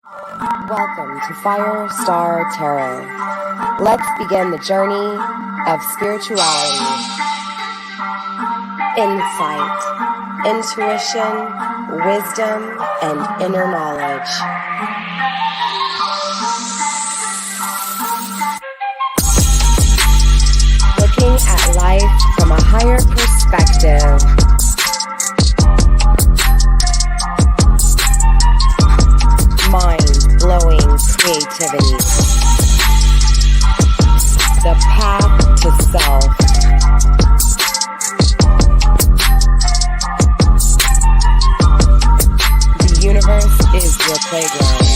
Welcome to FireStar Tarot. Let's begin the journey of spirituality, insight, intuition, wisdom, and inner knowledge. Looking at life from a higher perspective. Mind-blowing creativity. The path to self. The universe is your playground.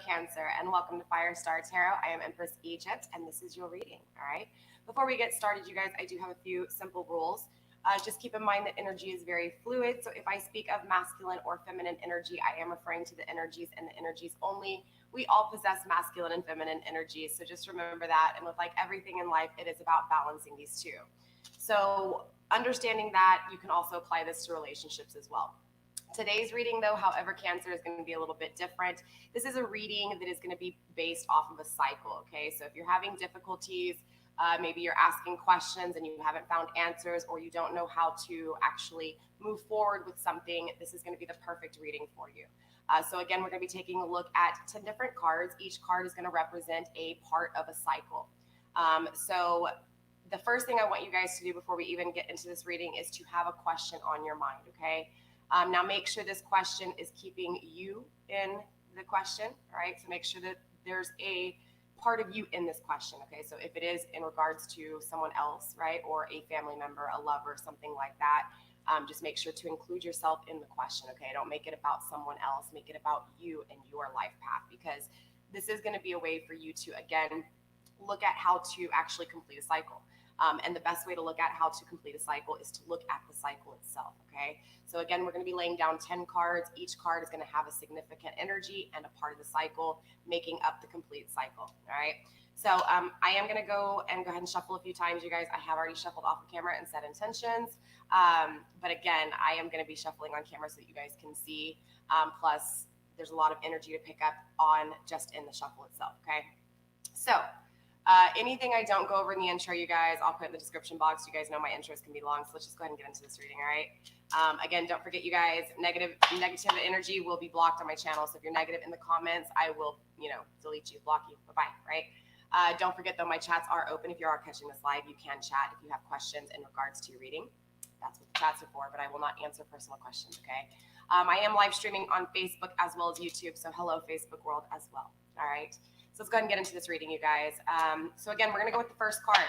Cancer, and welcome to FireStar Tarot. I am Empress Egypt, and this is your reading. All right. Before we get started, you guys, I do have a few simple rules. Just keep in mind that energy is very fluid. So if I speak of masculine or feminine energy, I am referring to the energies and the energies only. We all possess masculine and feminine energies. So just remember that. And with like everything in life, it is about balancing these two. So understanding that, you can also apply this to relationships as well. Today's reading, though, however, Cancer, is going to be a little bit different. This is a reading that is going to be based off of a cycle, okay? So if you're having difficulties, maybe you're asking questions and you haven't found answers, or you don't know how to actually move forward with something, this is going to be the perfect reading for you. So again, we're going to be taking a look at 10 different cards. Each card is going to represent a part of a cycle. So the first thing I want you guys to do before we even get into this reading is to have a question on your mind, okay? Now make sure this question is keeping you in the question, all right? So make sure that there's a part of you in this question, okay? So if it is in regards to someone else, right, or a family member, a lover, something like that, just make sure to include yourself in the question, okay? Don't make it about someone else. Make it about you and your life path, because this is going to be a way for you to, again, look at how to actually complete a cycle. And the best way to look at how to complete a cycle is to look at the cycle itself, okay? So again, we're going to be laying down 10 cards. Each card is going to have a significant energy and a part of the cycle, making up the complete cycle, all right? So I am going to go ahead and shuffle a few times, you guys. I have already shuffled off of camera and set intentions. But again, I am going to be shuffling on camera so that you guys can see. Plus, there's a lot of energy to pick up on just in the shuffle itself, okay? So anything I don't go over in the intro, you guys, I'll put in the description box. You guys know my intros can be long, so let's just go ahead and get into this reading, all right? Again, don't forget, you guys, negative energy will be blocked on my channel. So if you're negative in the comments, I will, delete you, block you, bye-bye, right? Don't forget, though, my chats are open. If you are catching this live, you can chat if you have questions in regards to your reading. That's what the chats are for, but I will not answer personal questions, okay? I am live streaming on Facebook as well as YouTube, so hello, Facebook world as well, all right? So let's go ahead and get into this reading, you guys. So again, we're going to go with the first card.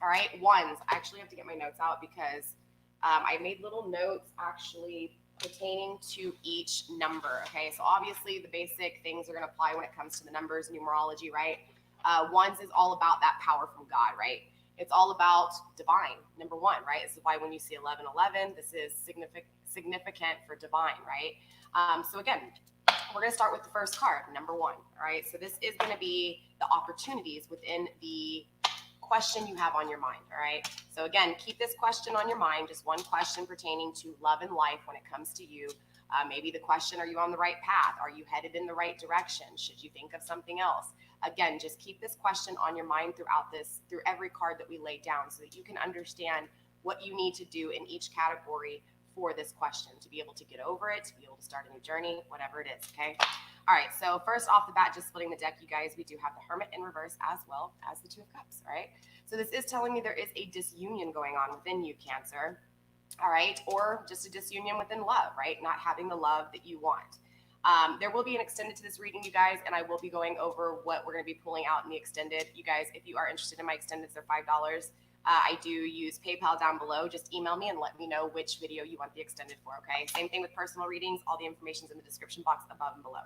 All right, ones. I actually have to get my notes out because I made little notes actually pertaining to each number, okay? So obviously the basic things are going to apply when it comes to the numbers, numerology, right? Ones is all about that power from God, right? It's all about divine, number one, right? This is why when you see 1111, this is significant for divine, right? So again, we're going to start with the first card, number one, all right? So this is going to be the opportunities within the question you have on your mind, all right? So again, keep this question on your mind, just one question pertaining to love and life when it comes to you. Maybe the question, are you on the right path? Are you headed in the right direction? Should you think of something else? Again, just keep this question on your mind through every card that we lay down so that you can understand what you need to do in each category for this question to be able to get over it, to be able to start a new journey, whatever it is, okay? All right, so first off the bat, just splitting the deck, you guys, we do have the Hermit in reverse as well as the Two of Cups, all right? So this is telling me there is a disunion going on within you, Cancer, all right? Or just a disunion within love, right? Not having the love that you want. There will be an extended to this reading, you guys, and I will be going over what we're going to be pulling out in the extended. You guys, if you are interested in my extendeds, they're $5. I do use PayPal down below. Just email me and let me know which video you want the extended for, okay? Same thing with personal readings. All the information's in the description box above and below.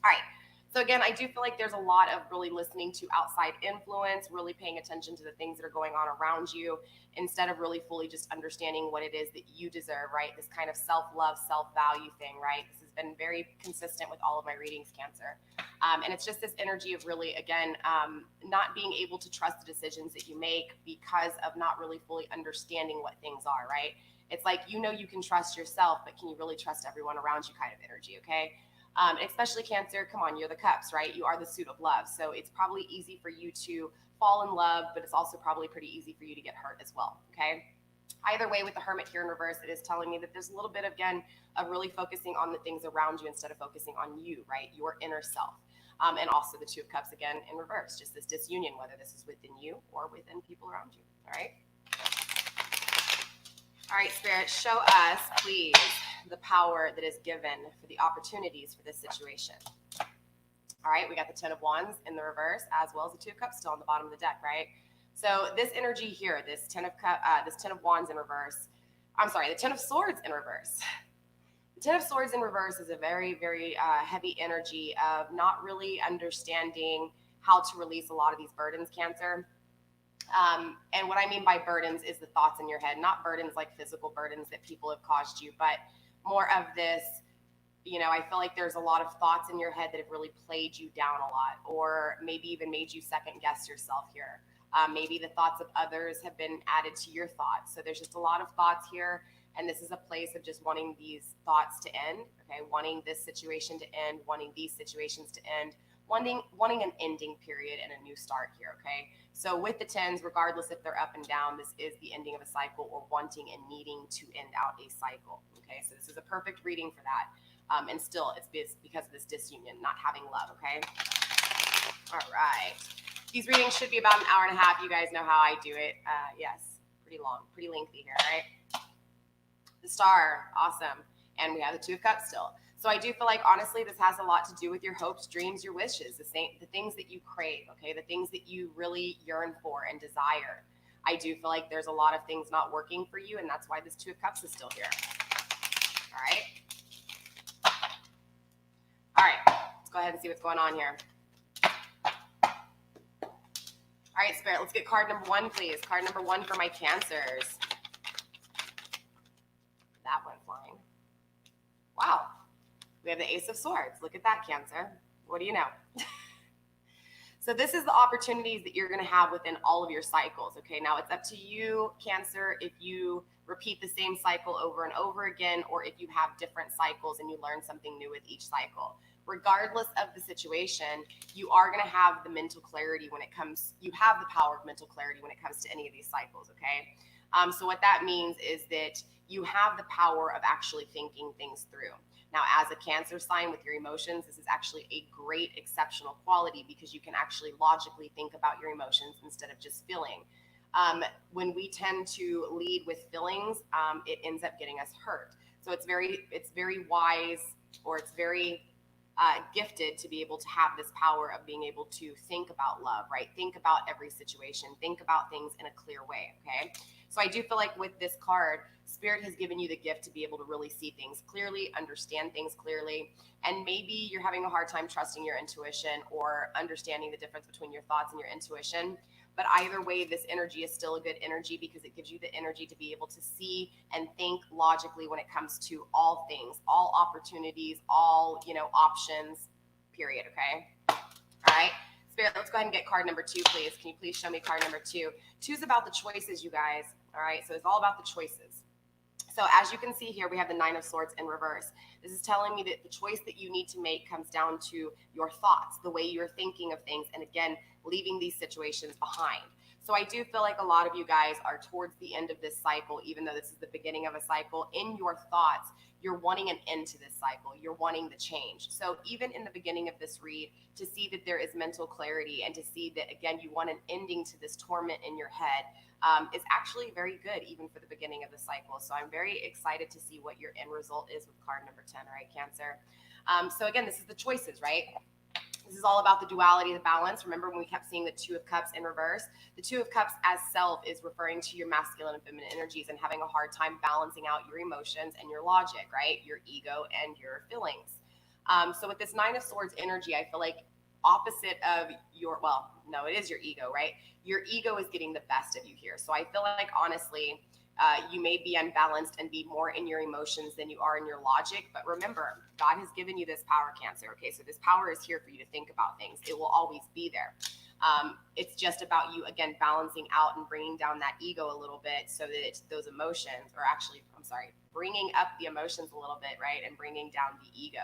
All right, So again, I do feel like there's a lot of really listening to outside influence, really paying attention to the things that are going on around you instead of really fully just understanding what it is that you deserve, right? This kind of self-love, self-value thing, right? This has been very consistent with all of my readings, Cancer. And it's just this energy of really, again, not being able to trust the decisions that you make because of not really fully understanding what things are, right? It's like, you know, you can trust yourself, but can you really trust everyone around you kind of energy, okay? Especially Cancer, come on, you're the cups, right? You are the suit of love. So it's probably easy for you to fall in love, but it's also probably pretty easy for you to get hurt as well, okay? Either way, with the Hermit here in reverse, it is telling me that there's a little bit, again, of really focusing on the things around you instead of focusing on you, right? Your inner self. And also the Two of Cups, again, in reverse, just this disunion, whether this is within you or within people around you, all right? All right, Spirit, show us, please, the power that is given for the opportunities for this situation. All right, we got the Ten of Wands in the reverse, as well as the Two of Cups still on the bottom of the deck, right? So this energy here, this Ten of Wands in reverse, I'm sorry, the Ten of Swords in reverse. The Ten of Swords in reverse is a very, very heavy energy of not really understanding how to release a lot of these burdens, Cancer. And what I mean by burdens is the thoughts in your head, not burdens like physical burdens that people have caused you, but more of this, you know, I feel like there's a lot of thoughts in your head that have really played you down a lot, or maybe even made you second guess yourself here. Maybe the thoughts of others have been added to your thoughts. So there's just a lot of thoughts here. And this is a place of just wanting these thoughts to end, okay? Wanting this situation to end, wanting these situations to end, wanting an ending period and a new start here, okay? So with the tens, regardless if they're up and down, this is the ending of a cycle or wanting and needing to end out a cycle, okay? So this is a perfect reading for that. And still, it's because of this disunion, not having love, okay? All right. These readings should be about an hour and a half. You guys know how I do it. Yes, pretty long, pretty lengthy here, all right? The Star, awesome. And we have the Two of Cups still. So I do feel like, honestly, this has a lot to do with your hopes, dreams, your wishes, the things that you crave, okay? The things that you really yearn for and desire. I do feel like there's a lot of things not working for you, and that's why this Two of Cups is still here. All right? All right, let's go ahead and see what's going on here. All right, Spirit, let's get card number one, please. Card number one for my Cancers. That went flying. Wow. We have the Ace of Swords. Look at that, Cancer. What do you know? So this is the opportunities that you're going to have within all of your cycles, okay? Now, it's up to you, Cancer, if you repeat the same cycle over and over again, or if you have different cycles and you learn something new with each cycle. Regardless of the situation, you are going to have the mental clarity when it comes, you have the power of mental clarity when it comes to any of these cycles, okay? So what that means is that you have the power of actually thinking things through. Now, as a Cancer sign with your emotions, this is actually a great, exceptional quality because you can actually logically think about your emotions instead of just feeling. When we tend to lead with feelings, it ends up getting us hurt. So it's very wise, or it's very gifted to be able to have this power of being able to think about love, right? Think about every situation, think about things in a clear way, okay? So I do feel like with this card, Spirit has given you the gift to be able to really see things clearly, understand things clearly, and maybe you're having a hard time trusting your intuition or understanding the difference between your thoughts and your intuition. But either way, this energy is still a good energy because it gives you the energy to be able to see and think logically when it comes to all things, all opportunities, all, options, period, okay? All right. Spirit, let's go ahead and get card number two, please. Can you please show me card number two? Two's about the choices, you guys. All right. So it's all about the choices. So as you can see here, we have the Nine of Swords in reverse. This is telling me that the choice that you need to make comes down to your thoughts, the way you're thinking of things, and again, leaving these situations behind. So I do feel like a lot of you guys are towards the end of this cycle, even though this is the beginning of a cycle. In your thoughts, you're wanting an end to this cycle. You're wanting the change. So even in the beginning of this read, to see that there is mental clarity and to see that, again, you want an ending to this torment in your head, is actually very good, even for the beginning of the cycle. So I'm very excited to see what your end result is with card number 10, all right, Cancer? So again, this is the choices, right? This is all about the duality, the balance. Remember when we kept seeing the Two of Cups in reverse? The Two of Cups as self is referring to your masculine and feminine energies and having a hard time balancing out your emotions and your logic, right? Your ego and your feelings. So with this Nine of Swords energy, I feel like opposite of your, well, no, it is your ego, right? Your ego is getting the best of you here. So I feel like, honestly, you may be unbalanced and be more in your emotions than you are in your logic. But remember, God has given you this power, Cancer. Okay, so this power is here for you to think about things. It will always be there. It's just about you, again, balancing out and bringing down that ego a little bit so that those emotions, or actually, I'm sorry, bringing up the emotions a little bit, right? And bringing down the ego.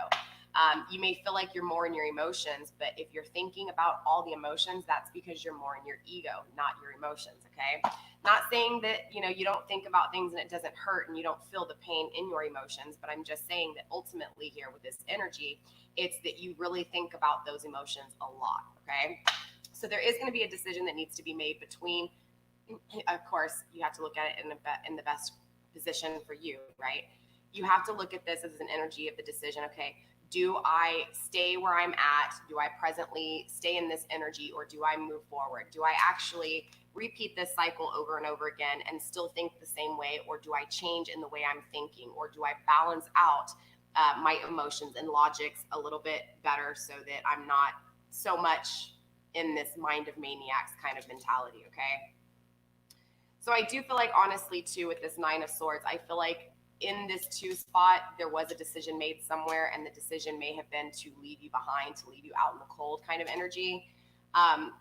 You may feel like you're more in your emotions, but if you're thinking about all the emotions, that's because you're more in your ego, not your emotions, okay? Not saying that, you don't think about things and it doesn't hurt and you don't feel the pain in your emotions, but I'm just saying that ultimately here with this energy, it's that you really think about those emotions a lot, okay? So there is going to be a decision that needs to be made between, of course, you have to look at it in the best position for you, right? You have to look at this as an energy of the decision, okay? Do I stay where I'm at? Do I presently stay in this energy, or do I move forward? Do I actually repeat this cycle over and over again and still think the same way, or do I change in the way I'm thinking, or do I balance out my emotions and logics a little bit better so that I'm not so much in this mind of maniacs kind of mentality, okay? So I do feel like, honestly, too, with this Nine of Swords, I feel like in this 2 spot, there was a decision made somewhere, and the decision may have been to leave you behind, to leave you out in the cold kind of energy.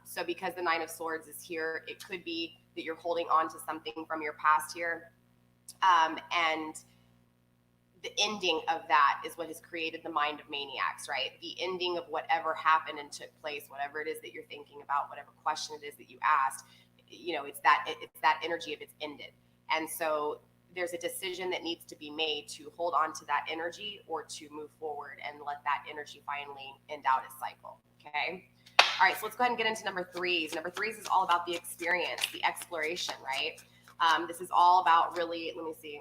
So because the Nine of Swords is here, it could be that you're holding on to something from your past here. And the ending of that is what has created the mind of maniacs, right? The ending of whatever happened and took place, whatever it is that you're thinking about, whatever question it is that you asked, it's that energy of it's ended. And so there's a decision that needs to be made to hold on to that energy or to move forward and let that energy finally end out its cycle. Okay. All right. So let's go ahead and get into number 3s. Number 3s is all about the experience, the exploration, right? This is all about really, let me see.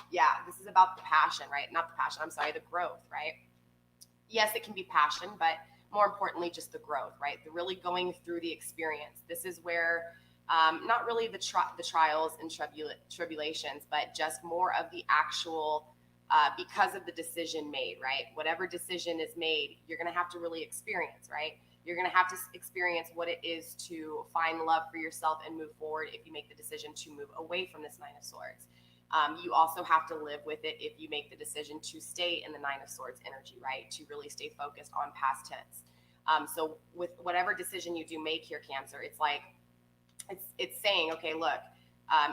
Yeah, this is about the passion, right? Not the passion, I'm sorry, the growth, right? Yes, it can be passion, but more importantly, just the growth, right? The really going through the experience. This is where not really the trials and tribulations, but just more of the actual, because of the decision made, right? Whatever decision is made, you're going to have to really experience, right? You're going to have to experience what it is to find love for yourself and move forward if you make the decision to move away from this Nine of Swords. You also have to live with it if you make the decision to stay in the Nine of Swords energy, right? To really stay focused on past tense. So with whatever decision you do make here, Cancer, it's like, it's saying, okay, look,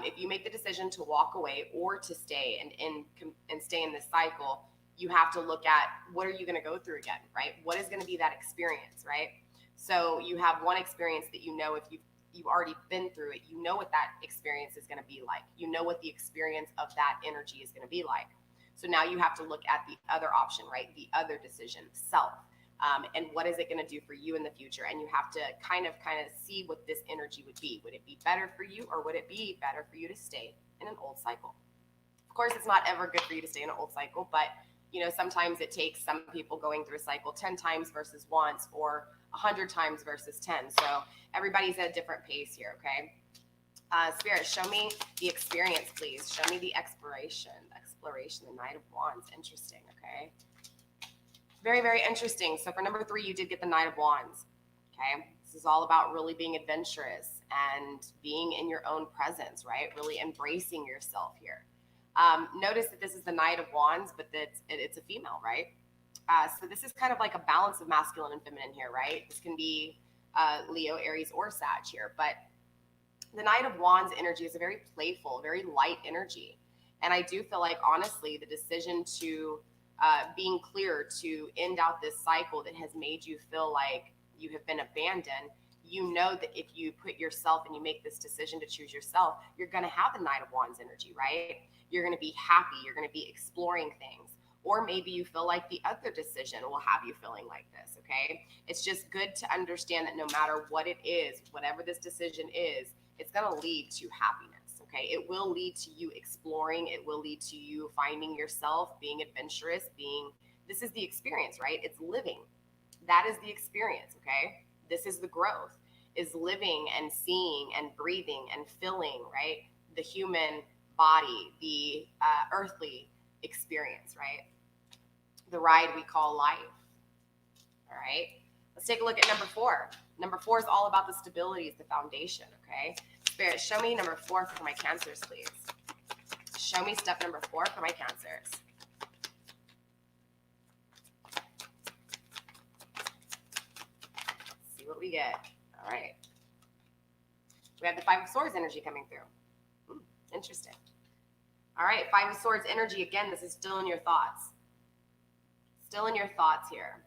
if you make the decision to walk away or to stay and stay in this cycle, you have to look at what are you going to go through again, right? What is going to be that experience, right? So you have one experience that if you've already been through it, you know what that experience is going to be like. You know what the experience of that energy is going to be like. So now you have to look at the other option, right? The other decision, self. And what is it going to do for you in the future? And you have to kind of see what this energy would be. Would it be better for you, or would it be better for you to stay in an old cycle? Of course, it's not ever good for you to stay in an old cycle, but sometimes it takes some people going through a cycle 10 times versus once, or 100 times versus 10. So everybody's at a different pace here, okay? Spirit, show me the experience, please. Show me the exploration, the Knight of Wands. Interesting, okay? Very, very interesting. So for number 3, you did get the Knight of Wands, okay? This is all about really being adventurous and being in your own presence, right? Really embracing yourself here. Notice that this is the Knight of Wands, but it's a female, right? So this is kind of like a balance of masculine and feminine here, right? This can be Leo, Aries, or Sag here, but the Knight of Wands energy is a very playful, very light energy. And I do feel like, honestly, the decision to being clear to end out this cycle that has made you feel like you have been abandoned, you know that if you put yourself and you make this decision to choose yourself, you're going to have the Knight of Wands energy, right? You're going to be happy. You're going to be exploring things. Or maybe you feel like the other decision will have you feeling like this, okay? It's just good to understand that no matter what it is, whatever this decision is, it's going to lead to happiness, okay? It will lead to you exploring. It will lead to you finding yourself, being adventurous, this is the experience, right? It's living. That is the experience, okay? This is the growth, is living and seeing and breathing and feeling, right? The human body, the earthly experience, right? The ride we call life, All right. Let's take a look at number 4. Number 4 is all about the stability, is the foundation, okay? Spirit, show me number 4 for my Cancers, please. Show me step number 4 for my Cancers. Let's see what we get. All right. We have the 5 of Swords energy coming through. Interesting. All right, 5 of Swords energy. Again, this is still in your thoughts. Still in your thoughts here.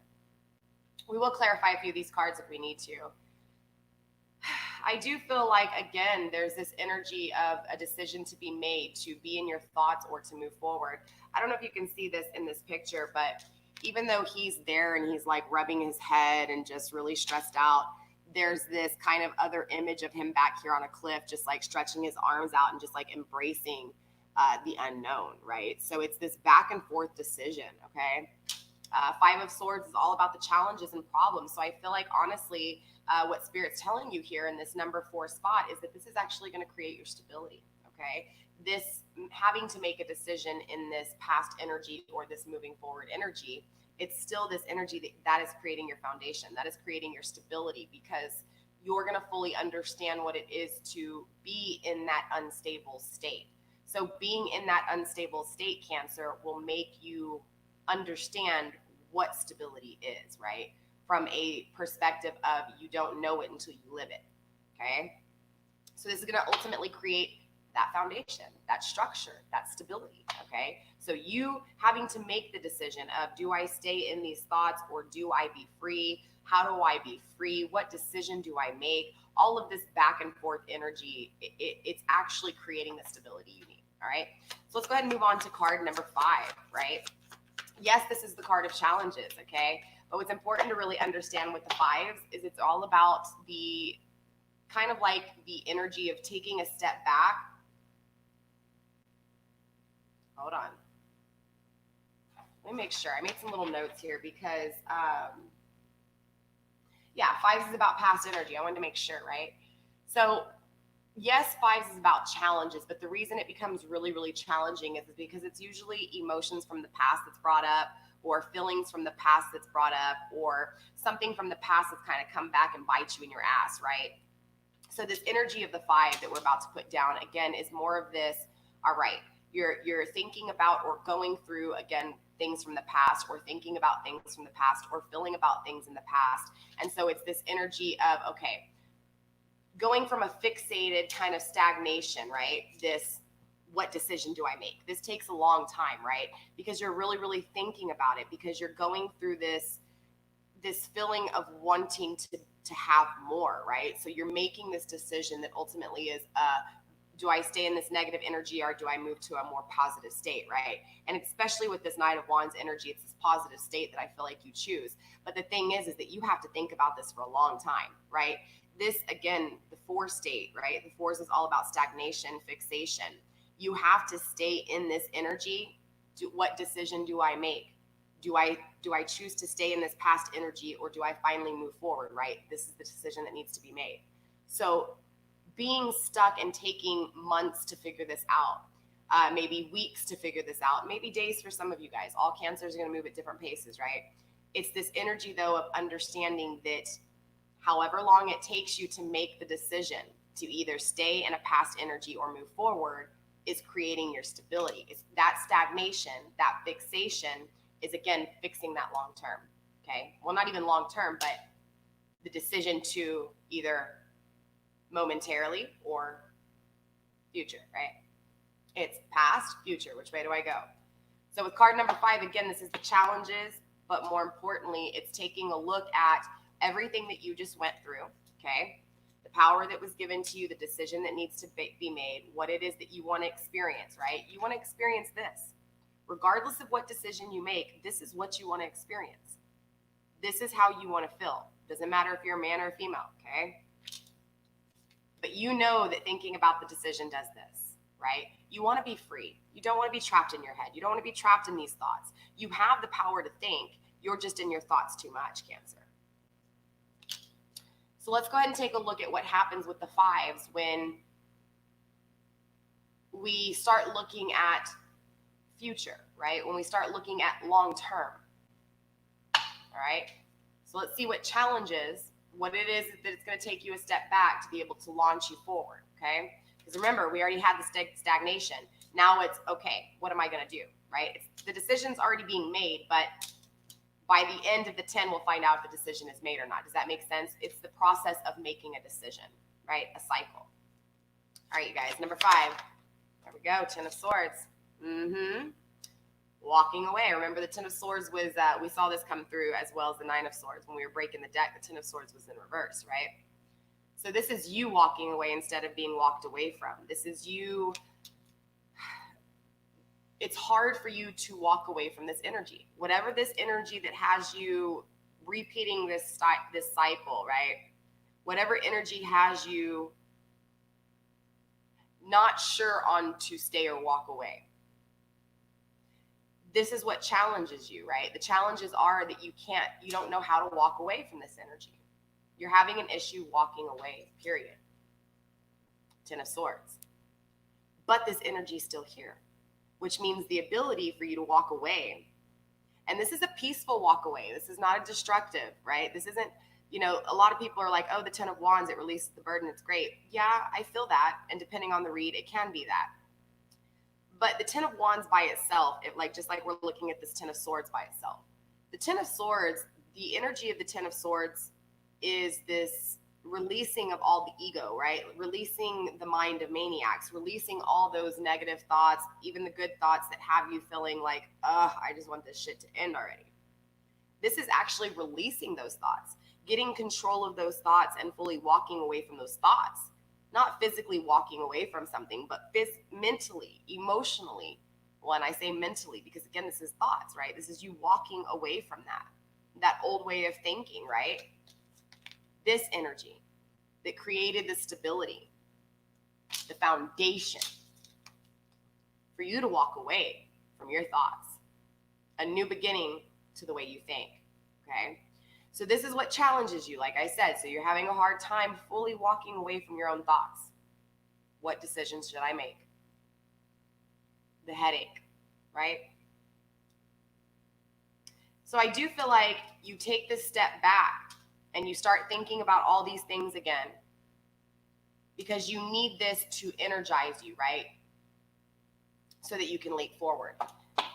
We will clarify a few of these cards if we need to. I do feel like, again, there's this energy of a decision to be made, to be in your thoughts or to move forward. I don't know if you can see this in this picture, but even though he's there and he's like rubbing his head and just really stressed out, there's this kind of other image of him back here on a cliff, just like stretching his arms out and just like embracing the unknown, right? So it's this back and forth decision, okay? 5 of Swords is all about the challenges and problems. So I feel like, honestly, what Spirit's telling you here in this number 4 spot is that this is actually going to create your stability, okay? This having to make a decision in this past energy or this moving forward energy, it's still this energy that is creating your foundation, that is creating your stability, because you're going to fully understand what it is to be in that unstable state. So being in that unstable state, Cancer, will make you understand what stability is, right? From a perspective of you don't know it until you live it, okay? So this is going to ultimately create that foundation, that structure, that stability, okay? So you having to make the decision of, do I stay in these thoughts or do I be free? How do I be free? What decision do I make? All of this back and forth energy, it's actually creating the stability you need, all right? So let's go ahead and move on to card number 5, right? Yes, this is the card of challenges, okay? But what's important to really understand with the 5s is it's all about the kind of like the energy of taking a step back. Hold on. Let me make sure. I made some little notes here because, yeah, 5s is about past energy. I wanted to make sure, right? So yes, 5s is about challenges, but the reason it becomes really, really challenging is because it's usually emotions from the past that's brought up, or feelings from the past that's brought up, or something from the past that's kind of come back and bite you in your ass, right? So this energy of the 5 that we're about to put down, again, is more of this, all right, you're thinking about or going through, again, things from the past, or thinking about things from the past, or feeling about things in the past. And so it's this energy of, okay, going from a fixated kind of stagnation, right? This, what decision do I make? This takes a long time, right? Because you're really, really thinking about it, because you're going through this feeling of wanting to have more, right? So you're making this decision that ultimately is, do I stay in this negative energy or do I move to a more positive state, right? And especially with this Knight of Wands energy, it's this positive state that I feel like you choose. But the thing is that you have to think about this for a long time, right? This, again, the 4 state, right? The 4s is all about stagnation, fixation. You have to stay in this energy. What decision do I make? Do I choose to stay in this past energy, or do I finally move forward, right? This is the decision that needs to be made. So being stuck and taking months to figure this out, maybe weeks to figure this out, maybe days for some of you guys. All Cancers are going to move at different paces, right? It's this energy, though, of understanding that however long it takes you to make the decision to either stay in a past energy or move forward is creating your stability. It's that stagnation, that fixation is, again, fixing that long term, okay? Well, not even long term, but the decision to either momentarily or future, right? It's past, future. Which way do I go? So with card number 5, again, this is the challenges, but more importantly, it's taking a look at everything that you just went through, okay? The power that was given to you, the decision that needs to be made, what it is that you want to experience, right? You want to experience this. Regardless of what decision you make, this is what you want to experience. This is how you want to feel. Doesn't matter if you're a man or a female, okay? But you know that thinking about the decision does this, right? You want to be free. You don't want to be trapped in your head. You don't want to be trapped in these thoughts. You have the power to think. You're just in your thoughts too much, Cancer. So let's go ahead and take a look at what happens with the 5s when we start looking at future, right? When we start looking at long term, all right? So let's see what challenges, what it is that it's going to take you a step back to be able to launch you forward, okay? Because remember, we already had the stagnation. Now it's, okay, what am I going to do, right? The decision's already being made, but by the end of the 10, we'll find out if the decision is made or not. Does that make sense? It's the process of making a decision, right? A cycle. All right, you guys, number 5. There we go, 10 of Swords. Walking away. Remember, the 10 of Swords was, we saw this come through as well as the 9 of Swords. When we were breaking the deck, the 10 of Swords was in reverse, right? So this is you walking away instead of being walked away from. This is you. It's hard for you to walk away from this energy. Whatever this energy that has you repeating this cycle, right? Whatever energy has you not sure on to stay or walk away. This is what challenges you, right? The challenges are that you don't know how to walk away from this energy. You're having an issue walking away, period. 10 of Swords. But this energy is still here, which means the ability for you to walk away. And this is a peaceful walk away. This is not a destructive, right? This isn't, a lot of people are like, oh, the 10 of Wands, it releases the burden. It's great. Yeah, I feel that. And depending on the read, it can be that. But the 10 of Wands by itself, just like we're looking at this 10 of Swords by itself. The 10 of Swords, the energy of the 10 of Swords is this releasing of all the ego, right? Releasing the mind of maniacs, releasing all those negative thoughts, even the good thoughts that have you feeling like, I just want this shit to end already. This is actually releasing those thoughts, getting control of those thoughts and fully walking away from those thoughts. Not physically walking away from something, but mentally, emotionally. Well, and I say mentally because, again, this is thoughts, right? This is you walking away from that old way of thinking, right? This energy that created the stability, the foundation for you to walk away from your thoughts, a new beginning to the way you think, okay? So this is what challenges you, like I said. So you're having a hard time fully walking away from your own thoughts. What decisions should I make? The headache, right? So I do feel like you take this step back and you start thinking about all these things again because you need this to energize you, right? So that you can leap forward.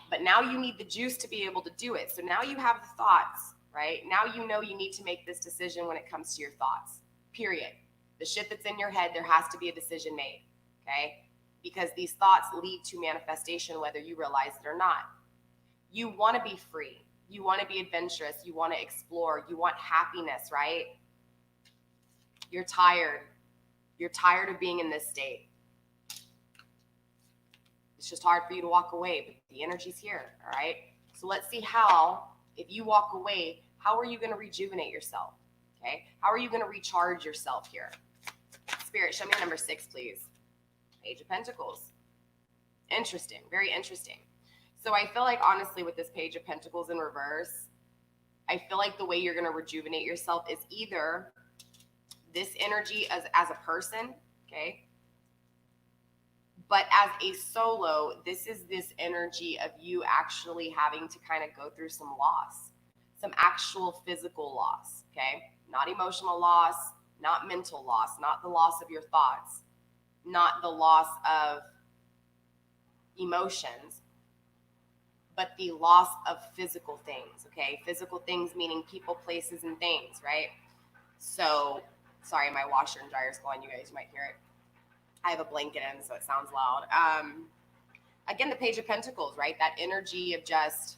But now you need the juice to be able to do it. So now you have the thoughts, right? Now you know you need to make this decision when it comes to your thoughts, period. The shit that's in your head, there has to be a decision made, okay? Because these thoughts lead to manifestation whether you realize it or not. You want to be free. You want to be adventurous. You want to explore. You want happiness, right? You're tired. You're tired of being in this state. It's just hard for you to walk away, but the energy's here, all right? So let's see how, if you walk away, how are you going to rejuvenate yourself, okay? How are you going to recharge yourself here? Spirit, show me number 6, please. Page of Pentacles. Interesting, very interesting. So I feel like, honestly, with this Page of Pentacles in reverse, I feel like the way you're going to rejuvenate yourself is either this energy as a person, okay? But as a solo, this is this energy of you actually having to kind of go through some loss, some actual physical loss, okay? Not emotional loss, not mental loss, not the loss of your thoughts, not the loss of emotions, but the loss of physical things, okay? Physical things meaning people, places, and things, right? So, sorry, my washer and dryer is going, you guys, you might hear it. I have a blanket in, so it sounds loud. Again, the Page of Pentacles, right? That energy of just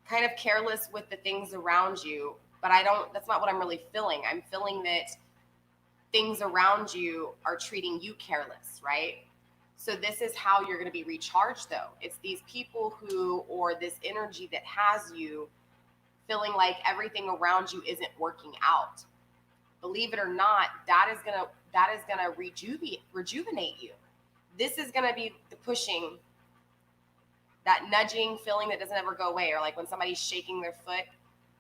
kind of careless with the things around you, but that's not what I'm really feeling. I'm feeling that things around you are treating you careless, right? So this is how you're going to be recharged, though. It's these people or this energy that has you feeling like everything around you isn't working out. Believe it or not, that is gonna rejuvenate you. This is gonna be the pushing, that nudging feeling that doesn't ever go away, or like when somebody's shaking their foot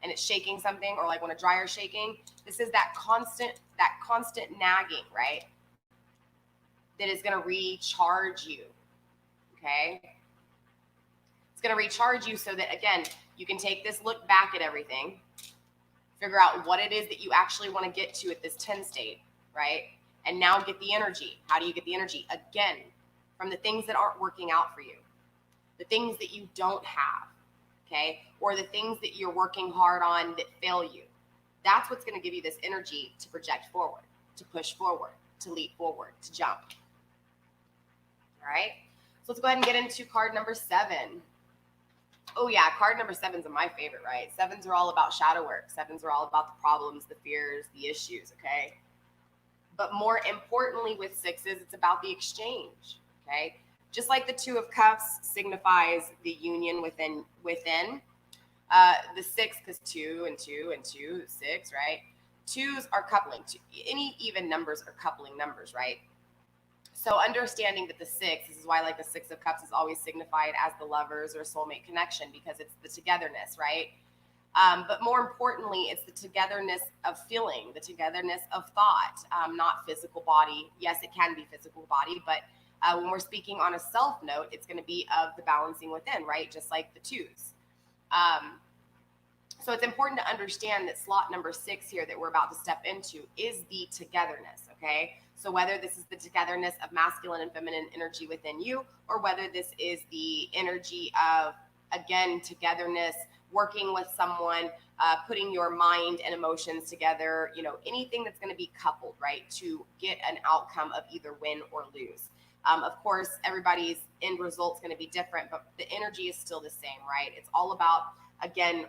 and it's shaking something, or like when a dryer's shaking. This is that constant nagging, right? That is gonna recharge you. Okay? It's gonna recharge you so that, again, you can take this look back at everything Figure out what it is that you actually want to get to at this 10 state, right? And now get the energy. How do you get the energy? Again, from the things that aren't working out for you, the things that you don't have, okay? Or the things that you're working hard on that fail you. That's what's going to give you this energy to project forward, to push forward, to leap forward, to jump. All right? So let's go ahead and get into card number 7. Oh yeah, card number 7's my favorite, right? 7s are all about shadow work. 7s are all about the problems, the fears, the issues, okay? But more importantly with 6s, it's about the exchange, okay? Just like the 2 of Cups signifies the union within the 6, because 2 and 2 and 2, 6, right? 2s are coupling. Any even numbers are coupling numbers, right? So understanding that the 6, this is why like the 6 of Cups is always signified as the lovers or soulmate connection, because it's the togetherness, right? But more importantly, it's the togetherness of feeling, the togetherness of thought, not physical body. Yes, it can be physical body, but when we're speaking on a self note, it's going to be of the balancing within, right? Just like the 2s. So it's important to understand that slot number 6 here that we're about to step into is the togetherness, okay? So whether this is the togetherness of masculine and feminine energy within you, or whether this is the energy of, again, togetherness, working with someone, putting your mind and emotions together, you know, anything that's going to be coupled, right, to get an outcome of either win or lose. Of course, everybody's end result's going to be different, but the energy is still the same, right? It's all about, again,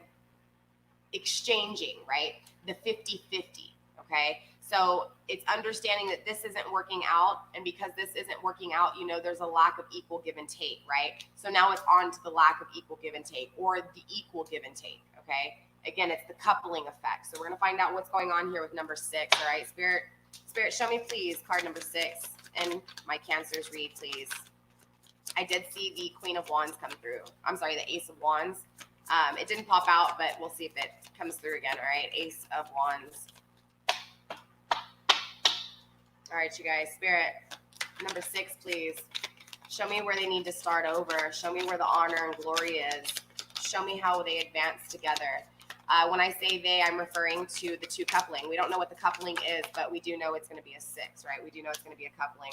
exchanging, right? The 50-50, okay? So it's understanding that this isn't working out, and because this isn't working out, you know, there's a lack of equal give and take, right? So now it's on to the lack of equal give and take, or the equal give and take, okay? Again, it's the coupling effect. So we're going to find out what's going on here with number 6, all right? Spirit, show me, please, card number 6, and my Cancers read, please. I did see the Queen of Wands come through. I'm sorry, the Ace of Wands. It didn't pop out, but we'll see if it comes through again, all right? Ace of Wands. All right, you guys, Spirit, number 6, please. Show me where they need to start over. Show me where the honor and glory is. Show me how they advance together. When I say they, I'm referring to the 2 coupling. We don't know what the coupling is, but we do know it's going to be a 6, right? We do know it's going to be a coupling.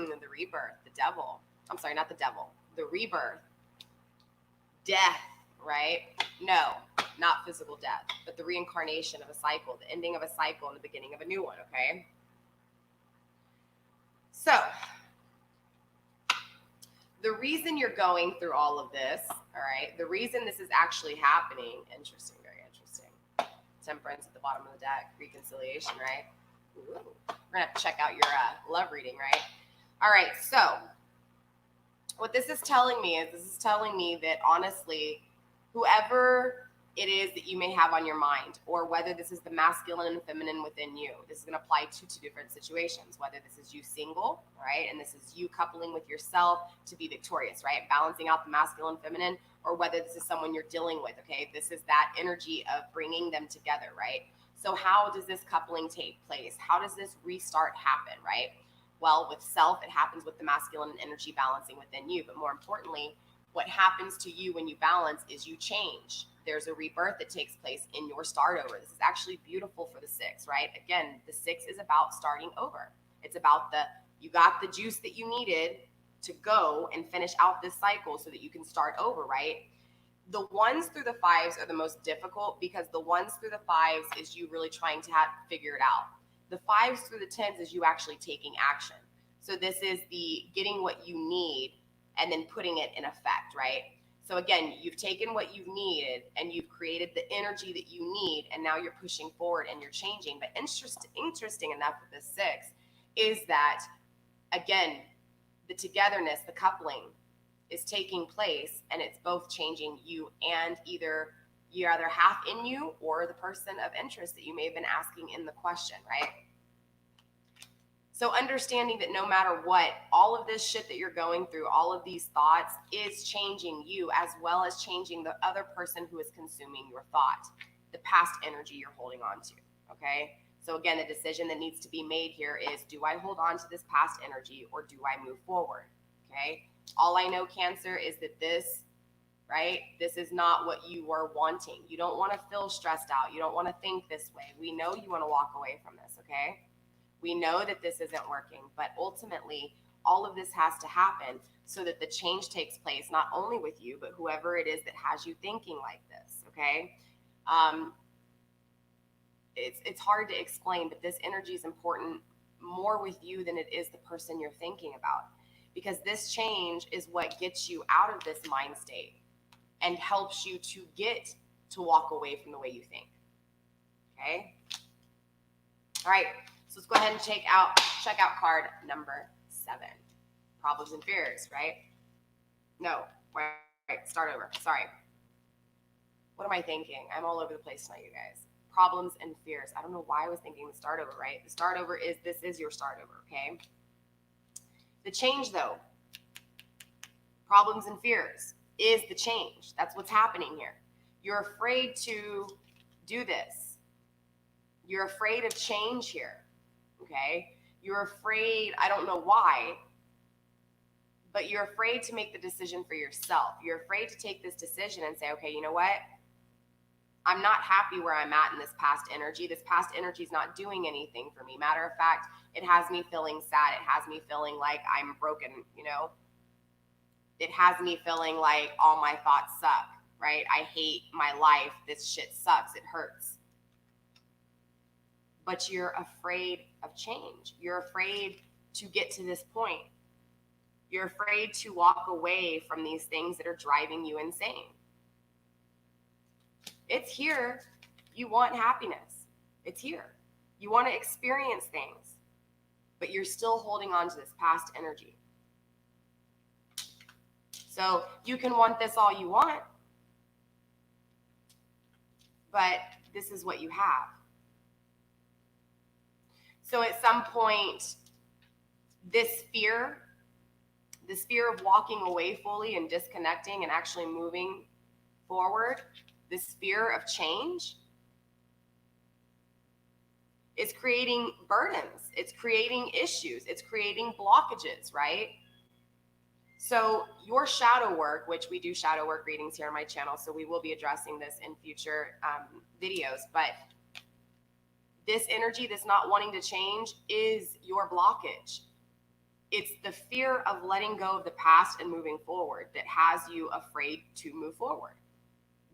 The rebirth, the devil. I'm sorry, not the devil. The rebirth. Death, right? No, not physical death, but the reincarnation of a cycle, the ending of a cycle and the beginning of a new one, okay? So, the reason you're going through all of this, all right, the reason this is actually happening, interesting, very interesting. Temperance at the bottom of the deck, reconciliation, right? Ooh, we're going to have to check out your love reading, right? All right, so what this is telling me is that honestly, whoever it is that you may have on your mind, or whether this is the masculine and feminine within you, this is going to apply to 2 different situations, whether this is you single, right, and this is you coupling with yourself to be victorious, right, balancing out the masculine and feminine, or whether this is someone you're dealing with, okay, this is that energy of bringing them together, right? So how does this coupling take place? How does this restart happen, right? Well, with self, it happens with the masculine energy balancing within you, but more importantly, what happens to you when you balance is you change. There's a rebirth that takes place in your start over. This is actually beautiful for the 6, right? Again, the 6 is about starting over. It's about you got the juice that you needed to go and finish out this cycle so that you can start over, right? The 1s through the 5s are the most difficult, because the 1s through the 5s is you really trying to figure it out. The 5s through the 10s is you actually taking action. So this is the getting what you need and then putting it in effect, right? So again, you've taken what you've needed and you've created the energy that you need, and now you're pushing forward and you're changing. But interesting enough with this 6 is that, again, the togetherness, the coupling is taking place, and it's both changing you and either half in you or the person of interest that you may have been asking in the question, right? So understanding that no matter what, all of this shit that you're going through, all of these thoughts is changing you, as well as changing the other person who is consuming your thought, the past energy you're holding on to, okay? So again, the decision that needs to be made here is, do I hold on to this past energy or do I move forward, okay? All I know, Cancer, is that this right? This is not what you are wanting. You don't want to feel stressed out. You don't want to think this way. We know you want to walk away from this, okay? We know that this isn't working, but ultimately, all of this has to happen so that the change takes place, not only with you, but whoever it is that has you thinking like this, okay? It's hard to explain, but this energy is important more with you than it is the person you're thinking about, because this change is what gets you out of this mind state and helps you to get to walk away from the way you think, okay? All right, so let's go ahead and check out card number 7, problems and fears, right? No, right, start over, sorry. What am I thinking? I'm all over the place tonight, you guys. Problems and fears. I don't know why I was thinking the start over, right? The start over is, this is your start over, okay? The change, though, problems and fears, is the change. That's what's happening here. You're afraid to do this. You're afraid of change here, okay? You're afraid, I don't know why, but you're afraid to make the decision for yourself. You're afraid to take this decision and say, okay, you know what? I'm not happy where I'm at in this past energy. This past energy is not doing anything for me. Matter of fact, it has me feeling sad. It has me feeling like I'm broken, you know? It has me feeling like all my thoughts suck, right? I hate my life. This shit sucks. It hurts. But you're afraid of change. You're afraid to get to this point. You're afraid to walk away from these things that are driving you insane. It's here. You want happiness. It's here. You want to experience things, but you're still holding on to this past energy. So you can want this all you want, but this is what you have. So at some point, this fear of walking away fully and disconnecting and actually moving forward, this fear of change, is creating burdens. It's creating issues. It's creating blockages, right? So your shadow work, which we do shadow work readings here on my channel, so we will be addressing this in future videos, but this energy that's not wanting to change is your blockage. It's the fear of letting go of the past and moving forward that has you afraid to move forward.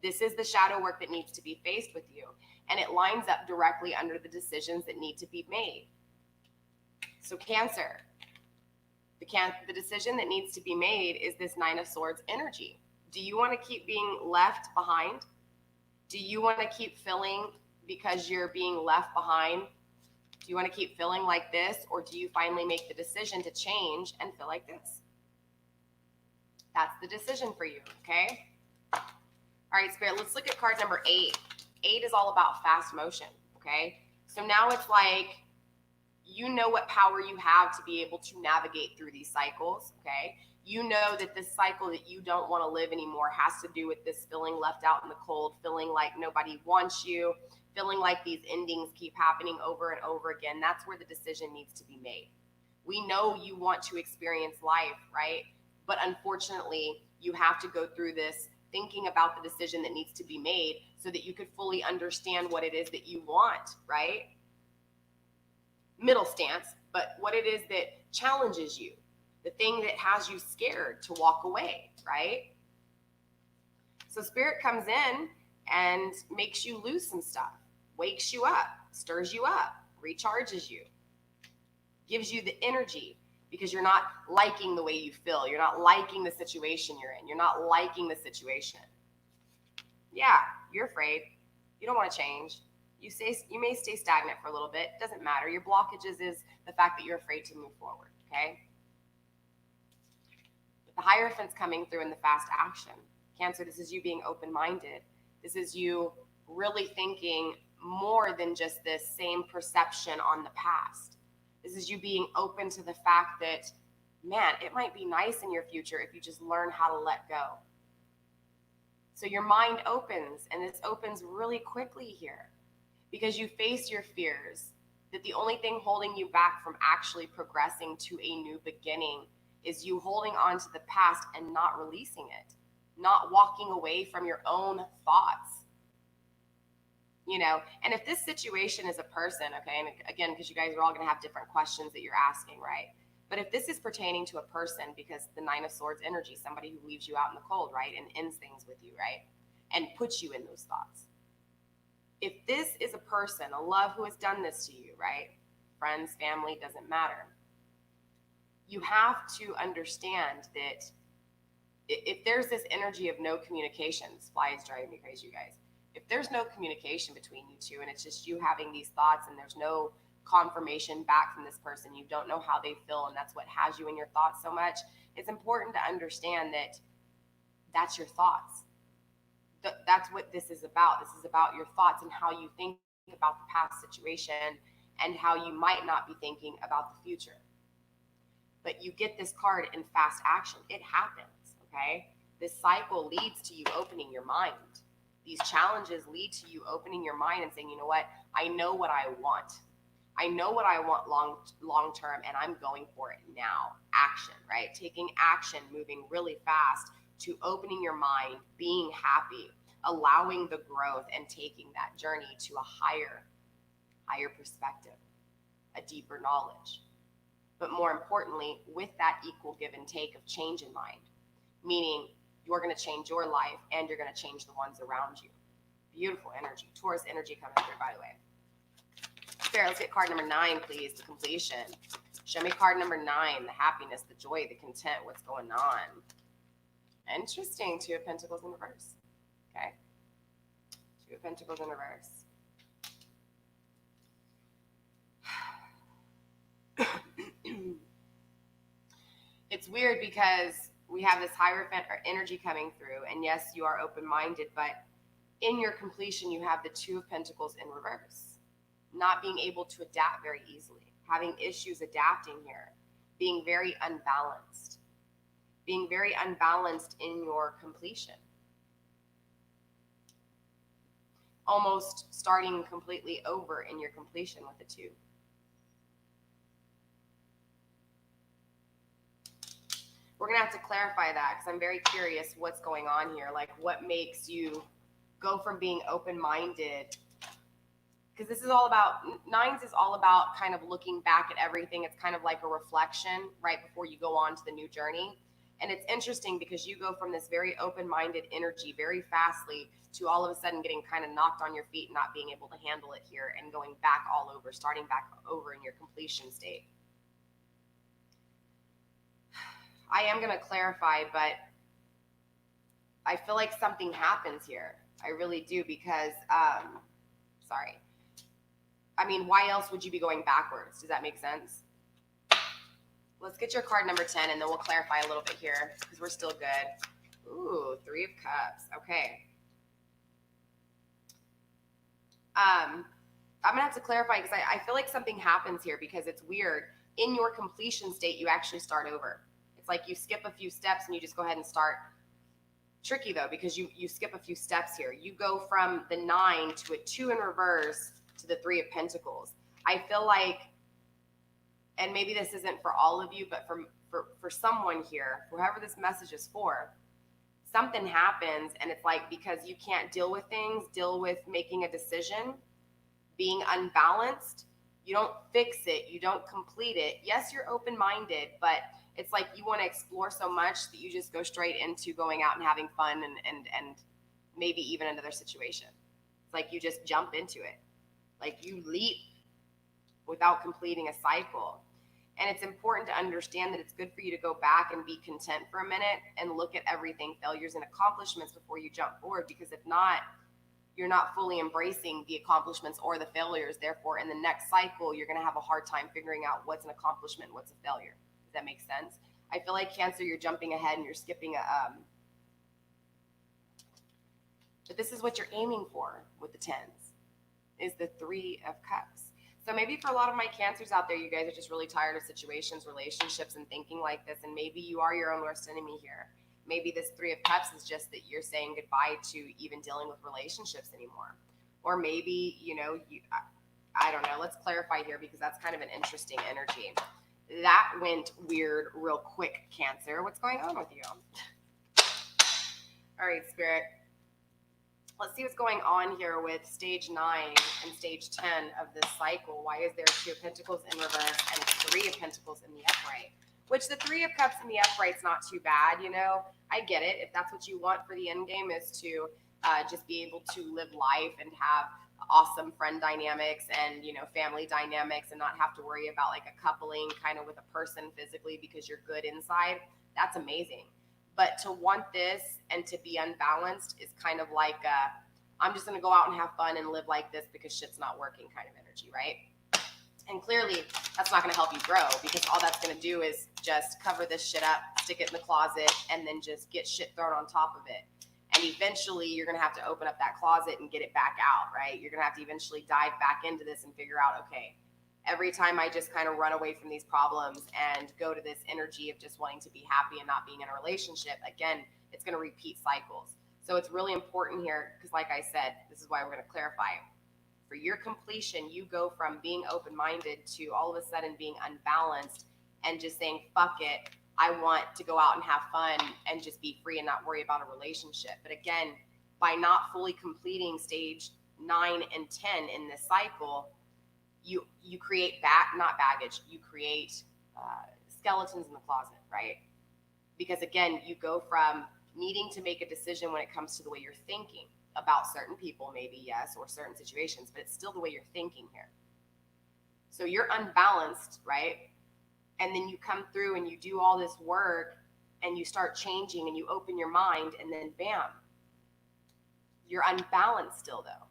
This is the shadow work that needs to be faced with you, and it lines up directly under the decisions that need to be made. So Cancer, the decision that needs to be made is this 9 of Swords energy. Do you want to keep being left behind? Do you want to keep feeling because you're being left behind? Do you want to keep feeling like this, or do you finally make the decision to change and feel like this? That's the decision for you, okay? All right, Spirit, let's look at card number 8. 8 is all about fast motion, okay? So now it's like, you know what power you have to be able to navigate through these cycles, okay? You know that this cycle that you don't want to live anymore has to do with this feeling left out in the cold, feeling like nobody wants you, feeling like these endings keep happening over and over again. That's where the decision needs to be made. We know you want to experience life, right? But unfortunately, you have to go through this thinking about the decision that needs to be made so that you could fully understand what it is that you want, right? Middle stance, but what it is that challenges you, the thing that has you scared to walk away, right? So Spirit comes in and makes you lose some stuff, wakes you up, stirs you up, recharges you, gives you the energy, because you're not liking the way you feel. You're not liking the situation you're in. You're not liking the situation. Yeah, you're afraid. You don't want to change. You may stay stagnant for a little bit. It doesn't matter. Your blockages is the fact that you're afraid to move forward, okay? But the Hierophant's coming through in the fast action. Cancer, this is you being open-minded. This is you really thinking more than just this same perception on the past. This is you being open to the fact that, man, it might be nice in your future if you just learn how to let go. So your mind opens, and this opens really quickly here because you face your fears that the only thing holding you back from actually progressing to a new beginning is you holding on to the past and not releasing it. not walking away from your own thoughts. You know, and if this situation is a person, okay, and again, because you guys are all going to have different questions that you're asking, right? But if this is pertaining to a person, because the Nine of Swords energy, somebody who leaves you out in the cold, right, and ends things with you, right, and puts you in those thoughts. If this is a person, a love who has done this to you, right, friends, family, doesn't matter, you have to understand that if there's this energy of no communication, this fly is driving me crazy, you guys. If there's no communication between you two and it's just you having these thoughts and there's no confirmation back from this person, you don't know how they feel, and that's what has you in your thoughts so much, it's important to understand that that's your thoughts. That's what this is about. This is about your thoughts and how you think about the past situation and how you might not be thinking about the future. But you get this card in fast action. It happens, okay? This cycle leads to you opening your mind. These challenges lead to you opening your mind and saying, you know what? I know what I want. I know what I want long term, and I'm going for it now. Action, right? Taking action, moving really fast to opening your mind, being happy, allowing the growth, and taking that journey to a higher perspective, a deeper knowledge. But more importantly, with that equal give and take of change in mind, meaning you're going to change your life and you're going to change the ones around you. Beautiful energy. Taurus energy coming through, by the way. Fair, let's get card number 9, please, to completion. Show me card number 9, the happiness, the joy, the content, what's going on. Interesting, 2 of Pentacles in reverse. Okay. 2 of Pentacles in reverse. It's weird because we have this Hierophant energy coming through, and yes, you are open-minded, but in your completion, you have the 2 of Pentacles in reverse. Not being able to adapt very easily, having issues adapting here, being very unbalanced in your completion. Almost starting completely over in your completion with the 2. We're going to have to clarify that because I'm very curious what's going on here. Like, what makes you go from being open-minded? Because this is all about, 9s is all about kind of looking back at everything. It's kind of like a reflection right before you go on to the new journey. And it's interesting because you go from this very open-minded energy very fastly to all of a sudden getting kind of knocked on your feet, not being able to handle it here, and going back all over, starting back over in your completion state. I am going to clarify, but I feel like something happens here. I really do, because, sorry. I mean, why else would you be going backwards? Does that make sense? Let's get your card number 10, and then we'll clarify a little bit here, because we're still good. Ooh, 3 of Cups. Okay. I'm going to have to clarify, because I feel like something happens here, because it's weird. In your completion state, you actually start over. It's like you skip a few steps and you just go ahead and start. Tricky though, because you skip a few steps here. You go from the 9 to a 2 in reverse to the 3 of Pentacles. I feel like, and maybe this isn't for all of you, but for someone here, whoever this message is for, something happens, and it's like, because you can't deal with things, deal with making a decision, being unbalanced, you don't fix it, you don't complete it. Yes, you're open-minded, but it's like you want to explore so much that you just go straight into going out and having fun and maybe even another situation. It's like you just jump into it. Like you leap without completing a cycle. And it's important to understand that it's good for you to go back and be content for a minute and look at everything, failures and accomplishments, before you jump forward. Because if not, you're not fully embracing the accomplishments or the failures. Therefore, in the next cycle, you're going to have a hard time figuring out what's an accomplishment, what's a failure. Does that make sense? I feel like Cancer, you're jumping ahead and you're skipping but this is what you're aiming for with the 10s, is the 3 of Cups. So maybe for a lot of my Cancers out there, you guys are just really tired of situations, relationships, and thinking like this. And maybe you are your own worst enemy here. Maybe this 3 of Cups is just that you're saying goodbye to even dealing with relationships anymore. Or maybe, I don't know. Let's clarify here, because that's kind of an interesting energy. That went weird real quick, Cancer. What's going on with you? All right, Spirit. Let's see what's going on here with stage 9 and stage 10 of this cycle. Why is there 2 of Pentacles in reverse and 3 of Pentacles in the upright? Which the 3 of Cups in the upright's not too bad, you know. I get it. If that's what you want for the end game, is to just be able to live life and have awesome friend dynamics and, you know, family dynamics, and not have to worry about like a coupling kind of with a person physically because you're good inside, that's amazing. But to want this and to be unbalanced is kind of like I'm just going to go out and have fun and live like this because shit's not working kind of energy, right? And clearly that's not going to help you grow, because all that's going to do is just cover this shit up, stick it in the closet, and then just get shit thrown on top of it. And eventually you're going to have to open up that closet and get it back out, right? You're going to have to eventually dive back into this and figure out, okay, every time I just kind of run away from these problems and go to this energy of just wanting to be happy and not being in a relationship, again, it's going to repeat cycles. So it's really important here, because like I said, this is why we're going to clarify. For your completion, you go from being open-minded to all of a sudden being unbalanced and just saying, fuck it, I want to go out and have fun and just be free and not worry about a relationship. But again, by not fully completing stage 9 and 10 in this cycle, you create not baggage, you create skeletons in the closet, right? Because again, you go from needing to make a decision when it comes to the way you're thinking about certain people, maybe, yes, or certain situations, but it's still the way you're thinking here. So you're unbalanced, right? And then you come through and you do all this work and you start changing and you open your mind, and then bam, you're unbalanced still though.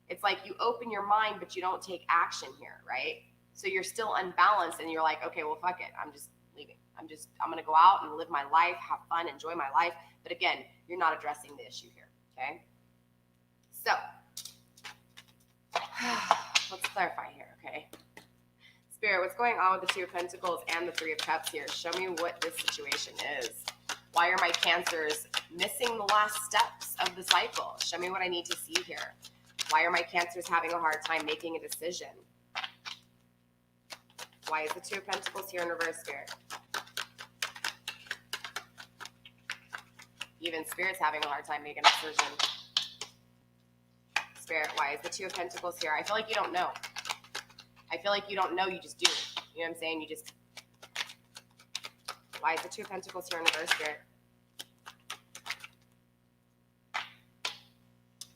It's like you open your mind, but you don't take action here, right? So you're still unbalanced, and you're like, okay, well, fuck it. I'm just leaving. I'm going to go out and live my life, have fun, enjoy my life. But again, you're not addressing the issue here, okay? So let's clarify here, okay? Spirit, what's going on with the 2 of Pentacles and the 3 of Cups here? Show me what this situation is. Why are my Cancers missing the last steps of the cycle? Show me what I need to see here. Why are my Cancers having a hard time making a decision? Why is the 2 of Pentacles here in reverse, Spirit? Even Spirit's having a hard time making a decision. Spirit, why is the 2 of Pentacles here? I feel like you don't know. I feel like you don't know, you just do. You know what I'm saying? You just... Why is the 2 of Pentacles here in reverse, Spirit?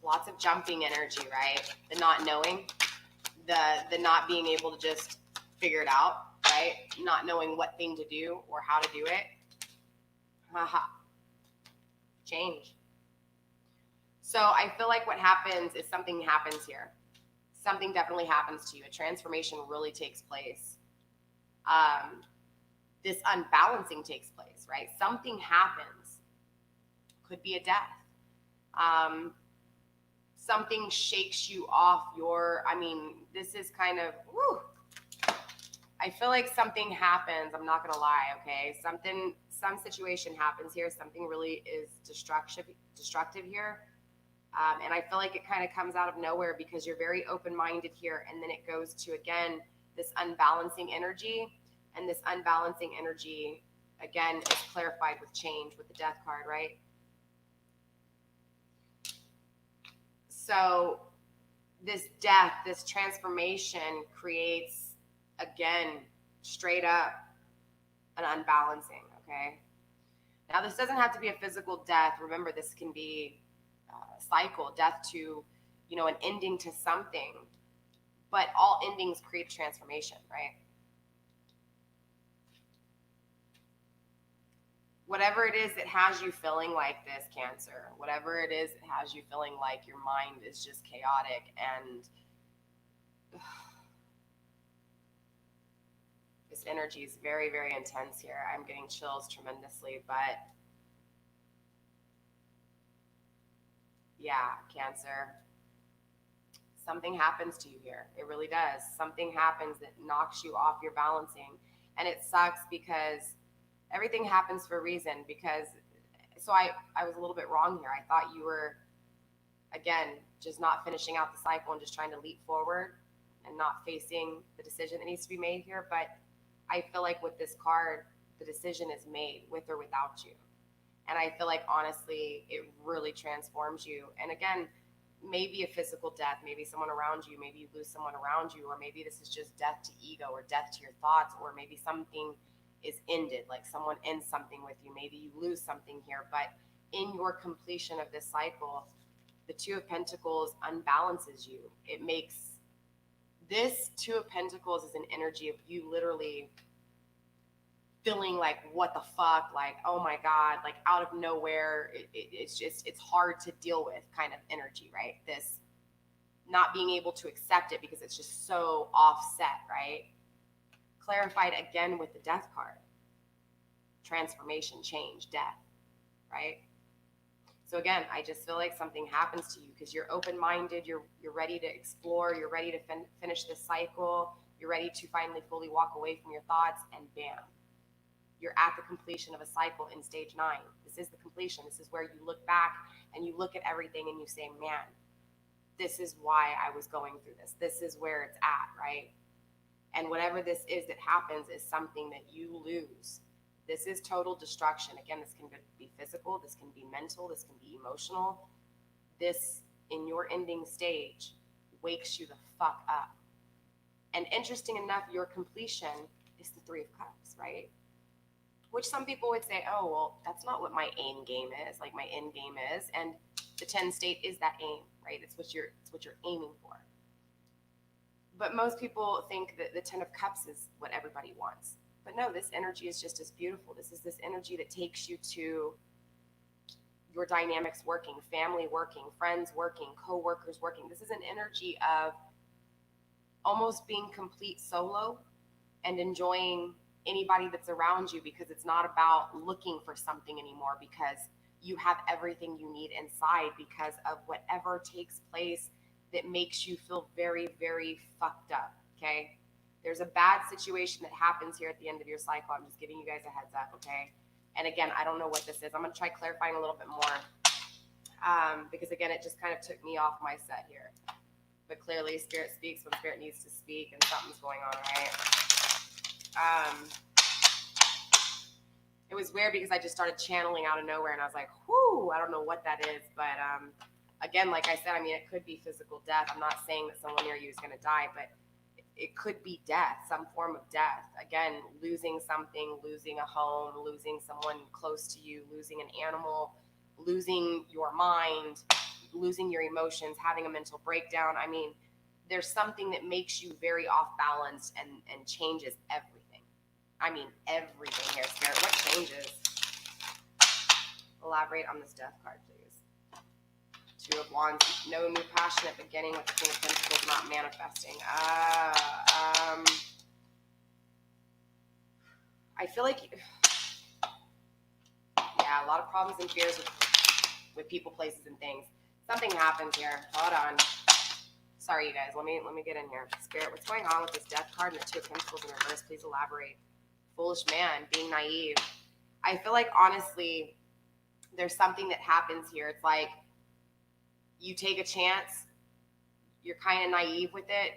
Lots of jumping energy, right? The not knowing, the not being able to just figure it out, right? Not knowing what thing to do or how to do it. Haha. Change. So I feel like what happens is something happens here. Something definitely happens to you. A transformation really takes place. This unbalancing takes place, right? Something happens. Could be a death. Something shakes you off your, this is kind of, whew. I feel like something happens. I'm not going to lie, okay? Some situation happens here. Something really is destructive here. And I feel like it kind of comes out of nowhere because you're very open-minded here. And then it goes to, again, this unbalancing energy. And this unbalancing energy, again, is clarified with change with the Death card, right? So this death, this transformation creates, again, straight up an unbalancing, okay? Now, this doesn't have to be a physical death. Remember, this can be a cycle, death to, an ending to something. But all endings create transformation, right? Whatever it is that has you feeling like this, Cancer, whatever it is that has you feeling like your mind is just chaotic and this energy is very, very intense here. I'm getting chills tremendously, but yeah, Cancer, something happens to you here. It really does. Something happens that knocks you off your balancing. And it sucks because everything happens for a reason. So I was a little bit wrong here. I thought you were, again, just not finishing out the cycle and just trying to leap forward and not facing the decision that needs to be made here. But I feel like with this card, the decision is made with or without you. And I feel like, honestly, it really transforms you. And again, maybe a physical death, maybe someone around you, maybe you lose someone around you, or maybe this is just death to ego or death to your thoughts, or maybe something is ended, like someone ends something with you. Maybe you lose something here. But in your completion of this cycle, the Two of Pentacles unbalances you. It makes this Two of Pentacles is an energy of you literally feeling like, what the fuck, like, oh my God, like out of nowhere, it's hard to deal with kind of energy, right? This not being able to accept it because it's just so offset, right? Clarified again with the Death card. Transformation, change, death, right? So again, I just feel like something happens to you because you're open-minded, you're ready to explore, you're ready to finish this cycle, you're ready to finally fully walk away from your thoughts, and bam, you're at the completion of a cycle in stage 9. This is the completion. This is where you look back and you look at everything and you say, man, this is why I was going through this. This is where it's at, right? And whatever this is that happens is something that you lose. This is total destruction. Again, this can be physical, this can be mental, this can be emotional. This, in your ending stage, wakes you the fuck up. And interesting enough, your completion is the Three of Cups, right? Which some people would say, oh, well, that's not what my aim game is, like my end game is. And the 10 state is that aim, right? It's what you're aiming for. But most people think that the 10 of Cups is what everybody wants. But no, this energy is just as beautiful. This is this energy that takes you to your dynamics working, family working, friends working, co-workers working. This is an energy of almost being complete solo and enjoying anybody that's around you, because it's not about looking for something anymore, because you have everything you need inside because of whatever takes place that makes you feel very, very fucked up, okay? There's a bad situation that happens here at the end of your cycle. I'm just giving you guys a heads up, okay? And again, I don't know what this is. I'm going to try clarifying a little bit more because, again, it just kind of took me off my set here. But clearly, Spirit speaks when Spirit needs to speak, and something's going on, right? It was weird because I just started channeling out of nowhere, and I was like, whoo, I don't know what that is. But again, like I said, I mean, it could be physical death. I'm not saying that someone near you is going to die, but it could be death, some form of death. Again, losing something, losing a home, losing someone close to you, losing an animal, losing your mind, losing your emotions, having a mental breakdown. I mean, there's something that makes you very off balance and changes everything. I mean, everything here, Spirit. What changes? Elaborate on this Death card, please. Two of Wands. No new passionate beginning with the Queen of Pentacles, not manifesting. I feel like, yeah, a lot of problems and fears with people, places, and things. Something happens here. Hold on. Sorry, you guys. Let me get in here. Spirit, what's going on with this Death card and the Two of Pentacles in reverse? Please elaborate. Foolish man, being naive. I feel like, honestly, there's something that happens here. It's like you take a chance. You're kind of naive with it.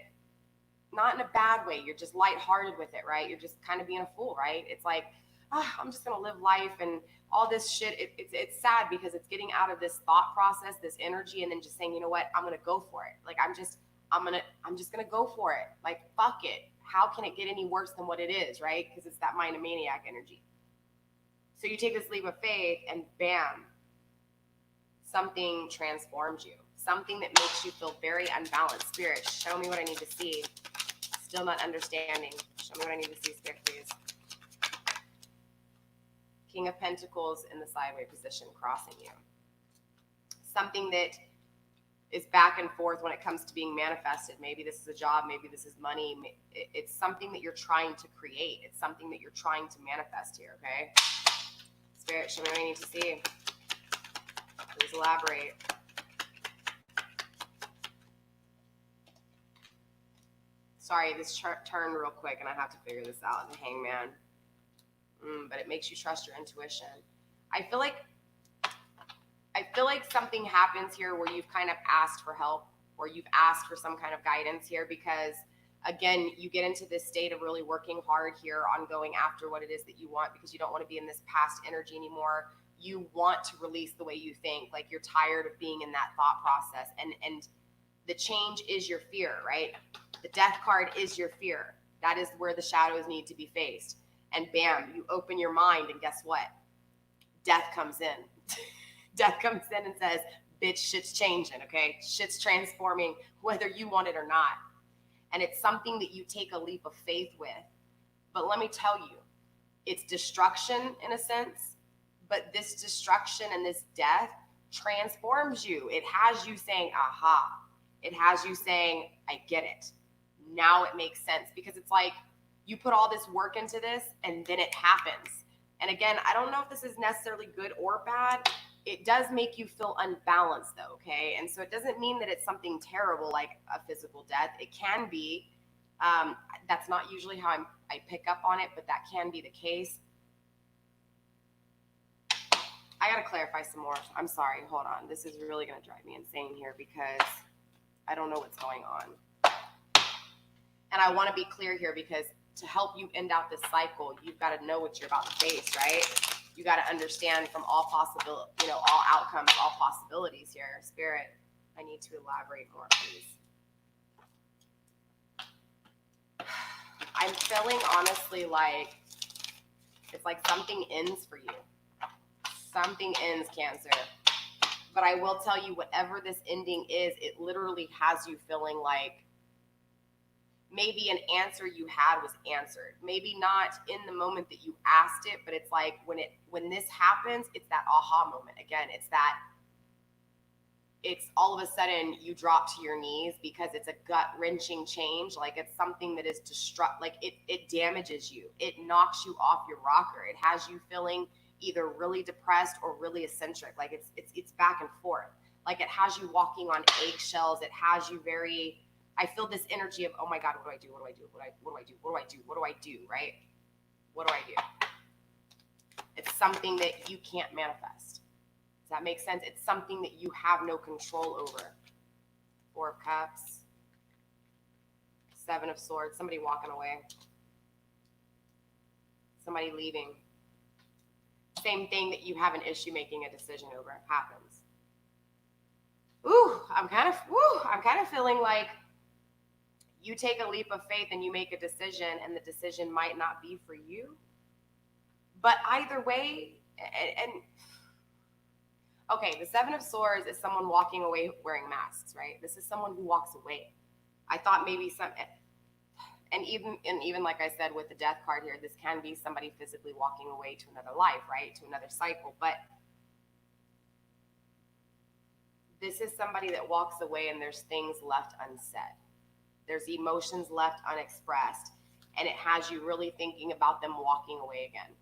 Not in a bad way. You're just lighthearted with it, right? You're just kind of being a fool, right? It's like, I'm just going to live life and all this shit. It's sad because it's getting out of this thought process, this energy, and then just saying, you know what? I'm going to go for it. Like, I'm just going to go for it. Like, fuck it. How can it get any worse than what it is, right? Because it's that mind of maniac energy. So you take this leap of faith and bam, something transforms you. Something that makes you feel very unbalanced. Spirit, show me what I need to see. Still not understanding. Show me what I need to see, Spirit, please. King of Pentacles in the sideways position, crossing you. Something that is back and forth when it comes to being manifested. Maybe this is a job, maybe this is money. It's something that you're trying to create. It's something that you're trying to manifest here, okay? Spirit, show me what I need to see. Please elaborate. Sorry, this turned real quick and I have to figure this out. The Hangman. But it makes you trust your intuition. I feel like something happens here where you've kind of asked for help or you've asked for some kind of guidance here because, again, you get into this state of really working hard here on going after what it is that you want because you don't want to be in this past energy anymore you want to release the way you think, like you're tired of being in that thought process, and the change is your fear, right? The death card is your fear. That is where the shadows need to be faced. And bam, you open your mind, and guess what? Death comes in. Death comes in and says, bitch, shit's changing, okay? Shit's transforming whether you want it or not. And it's something that you take a leap of faith with. But let me tell you, it's destruction in a sense, but this destruction and this death transforms you. It has you saying, aha. It has you saying, I get it. Now it makes sense, because it's like you put all this work into this and then it happens. And again, I don't know if this is necessarily good or bad. It does make you feel unbalanced though, okay? And so it doesn't mean that it's something terrible like a physical death. It can be. That's not usually how I pick up on it, but that can be the case. I gotta clarify some more. I'm sorry, hold on. This is really gonna drive me insane here because I don't know what's going on. And I wanna be clear here, because to help you end out this cycle, you've gotta know what you're about to face, right? You gotta understand from all possible, all outcomes, all possibilities here. Spirit, I need to elaborate more, please. I'm feeling honestly like it's like something ends for you. Something ends, Cancer. But I will tell you, whatever this ending is, it literally has you feeling like maybe an answer you had was answered. Maybe not in the moment that you asked it, but it's like when this happens, it's that aha moment. Again, it's all of a sudden you drop to your knees because it's a gut-wrenching change. Like it's something that is like it damages you. It knocks you off your rocker. It has you feeling either really depressed or really eccentric. Like it's back and forth. Like it has you walking on eggshells. It has you I feel this energy of, oh my God, what do I do? What do I do? What do I do? What do I do? What do I do? Right? What do I do? It's something that you can't manifest. Does that make sense? It's something that you have no control over. 4 of Cups, 7 of Swords, somebody walking away, somebody leaving. Same thing that you have an issue making a decision over happens. I'm kind of feeling like you take a leap of faith and you make a decision, and the decision might not be for you. But either way, okay, the 7 of Swords is someone walking away wearing masks, right? This is someone who walks away. I thought maybe and even like I said with the death card here, this can be somebody physically walking away to another life, right? To another cycle. But this is somebody that walks away and there's things left unsaid. There's emotions left unexpressed, and it has you really thinking about them walking away again.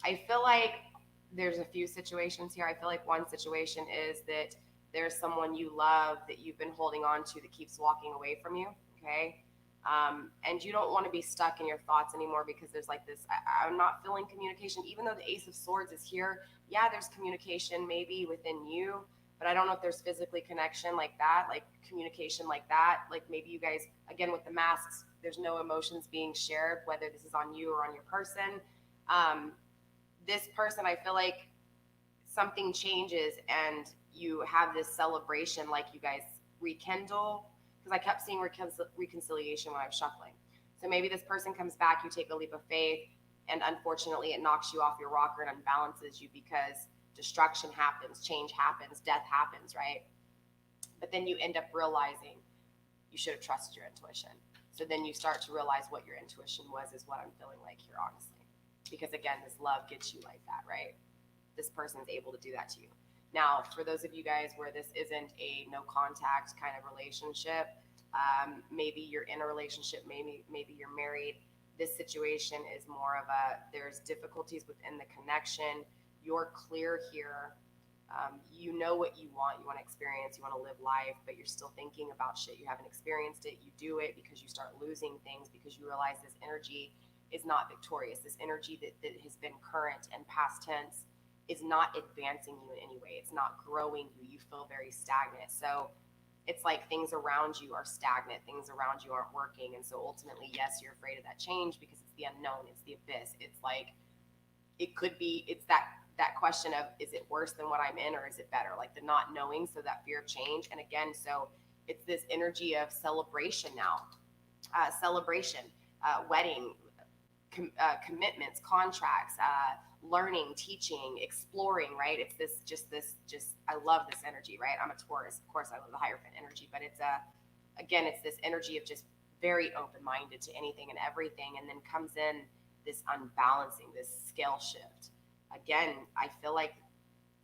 I feel like there's a few situations here. I feel like one situation is that there's someone you love that you've been holding on to that keeps walking away from you, okay? And you don't want to be stuck in your thoughts anymore, because there's like this, I'm not feeling communication. Even though the Ace of Swords is here, yeah, there's communication maybe within you, but I don't know if there's physically connection like that, like communication like that. Like maybe you guys, again, with the masks, there's no emotions being shared, whether this is on you or on your person. This person, I feel like something changes and you have this celebration, like you guys rekindle, because I kept seeing reconciliation when I was shuffling. So maybe this person comes back, you take a leap of faith, and unfortunately it knocks you off your rocker and unbalances you, because destruction happens, change happens, death happens, right? But then you end up realizing you should have trusted your intuition. So then you start to realize what your intuition was, is what I'm feeling like here, honestly. Because again, this love gets you like that, right? This person's able to do that to you. Now, for those of you guys where this isn't a no contact kind of relationship, maybe you're in a relationship, maybe you're married. This situation is more of there's difficulties within the connection. You're clear here. You know what you want to experience, you want to live life, but you're still thinking about shit. You haven't experienced it. You do it because you start losing things, because you realize this energy is not victorious. This energy that has been current and past tense is not advancing you in any way. It's not growing you. You feel very stagnant. So it's like things around you are stagnant. Things around you aren't working. And so ultimately, yes, you're afraid of that change because it's the unknown, it's the abyss. It's like, it could be, it's that question of, is it worse than what I'm in, or is it better? Like the not knowing, so that fear of change. And again, so it's this energy of celebration now, wedding, commitments, contracts, learning, teaching, exploring, right? It's I love this energy, right? I'm a Taurus. Of course, I love the Hierophant energy, but again, it's this energy of just very open-minded to anything and everything. And then comes in this unbalancing, this scale shift. Again, I feel like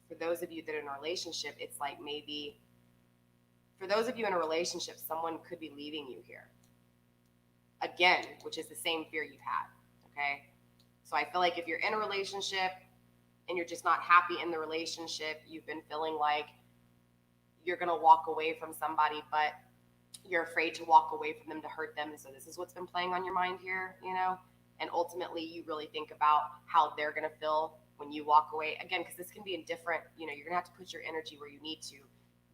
for those of you that are in a relationship, it's like maybe for those of you in a relationship, someone could be leaving you here. Again, which is the same fear you've had. Okay. So I feel like if you're in a relationship and you're just not happy in the relationship, you've been feeling like you're going to walk away from somebody, but you're afraid to walk away from them to hurt them. And so this is what's been playing on your mind here, and ultimately you really think about how they're going to feel when you walk away. Again, because this can be in different, you're going to have to put your energy where you need to,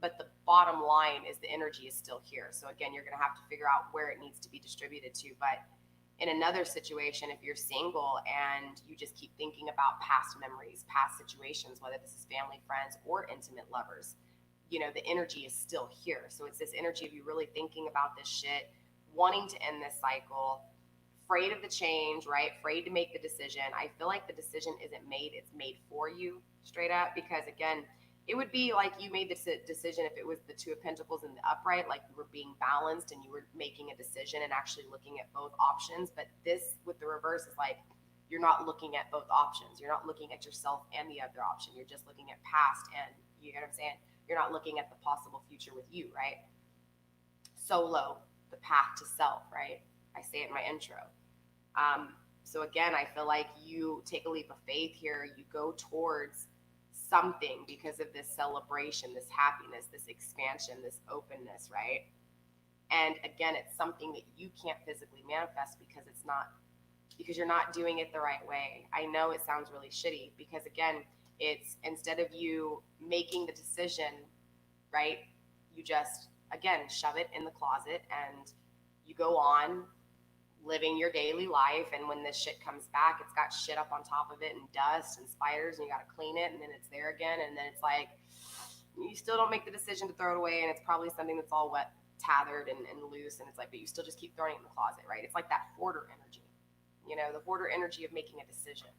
but the bottom line is the energy is still here. So again, you're going to have to figure out where it needs to be distributed to. But in another situation, if you're single and you just keep thinking about past memories, past situations, whether this is family, friends, or intimate lovers, the energy is still here. So it's this energy of you really thinking about this shit, wanting to end this cycle, afraid of the change, right? Afraid to make the decision. I feel like the decision isn't made, it's made for you, straight up. Because again, it would be like you made this decision if it was the Two of Pentacles in the upright, like you were being balanced and you were making a decision and actually looking at both options. But this with the reverse is like, you're not looking at both options. You're not looking at yourself and the other option. You're just looking at past, and you know what I'm saying? You're not looking at the possible future with you, right? Solo, the path to self, right? I say it in my intro. So again, I feel like you take a leap of faith here. You go towards something because of this celebration, this happiness, this expansion, this openness, right? And again, it's something that you can't physically manifest because you're not doing it the right way. I know it sounds really shitty because again, it's instead of you making the decision, right? You just, again, shove it in the closet and you go on living your daily life. And when this shit comes back, it's got shit up on top of it and dust and spiders, and you got to clean it, and then it's there again. And then it's like, you still don't make the decision to throw it away. And it's probably something that's all wet, tethered and loose. And it's like, but you still just keep throwing it in the closet, right? It's like that hoarder energy, the hoarder energy of making a decision.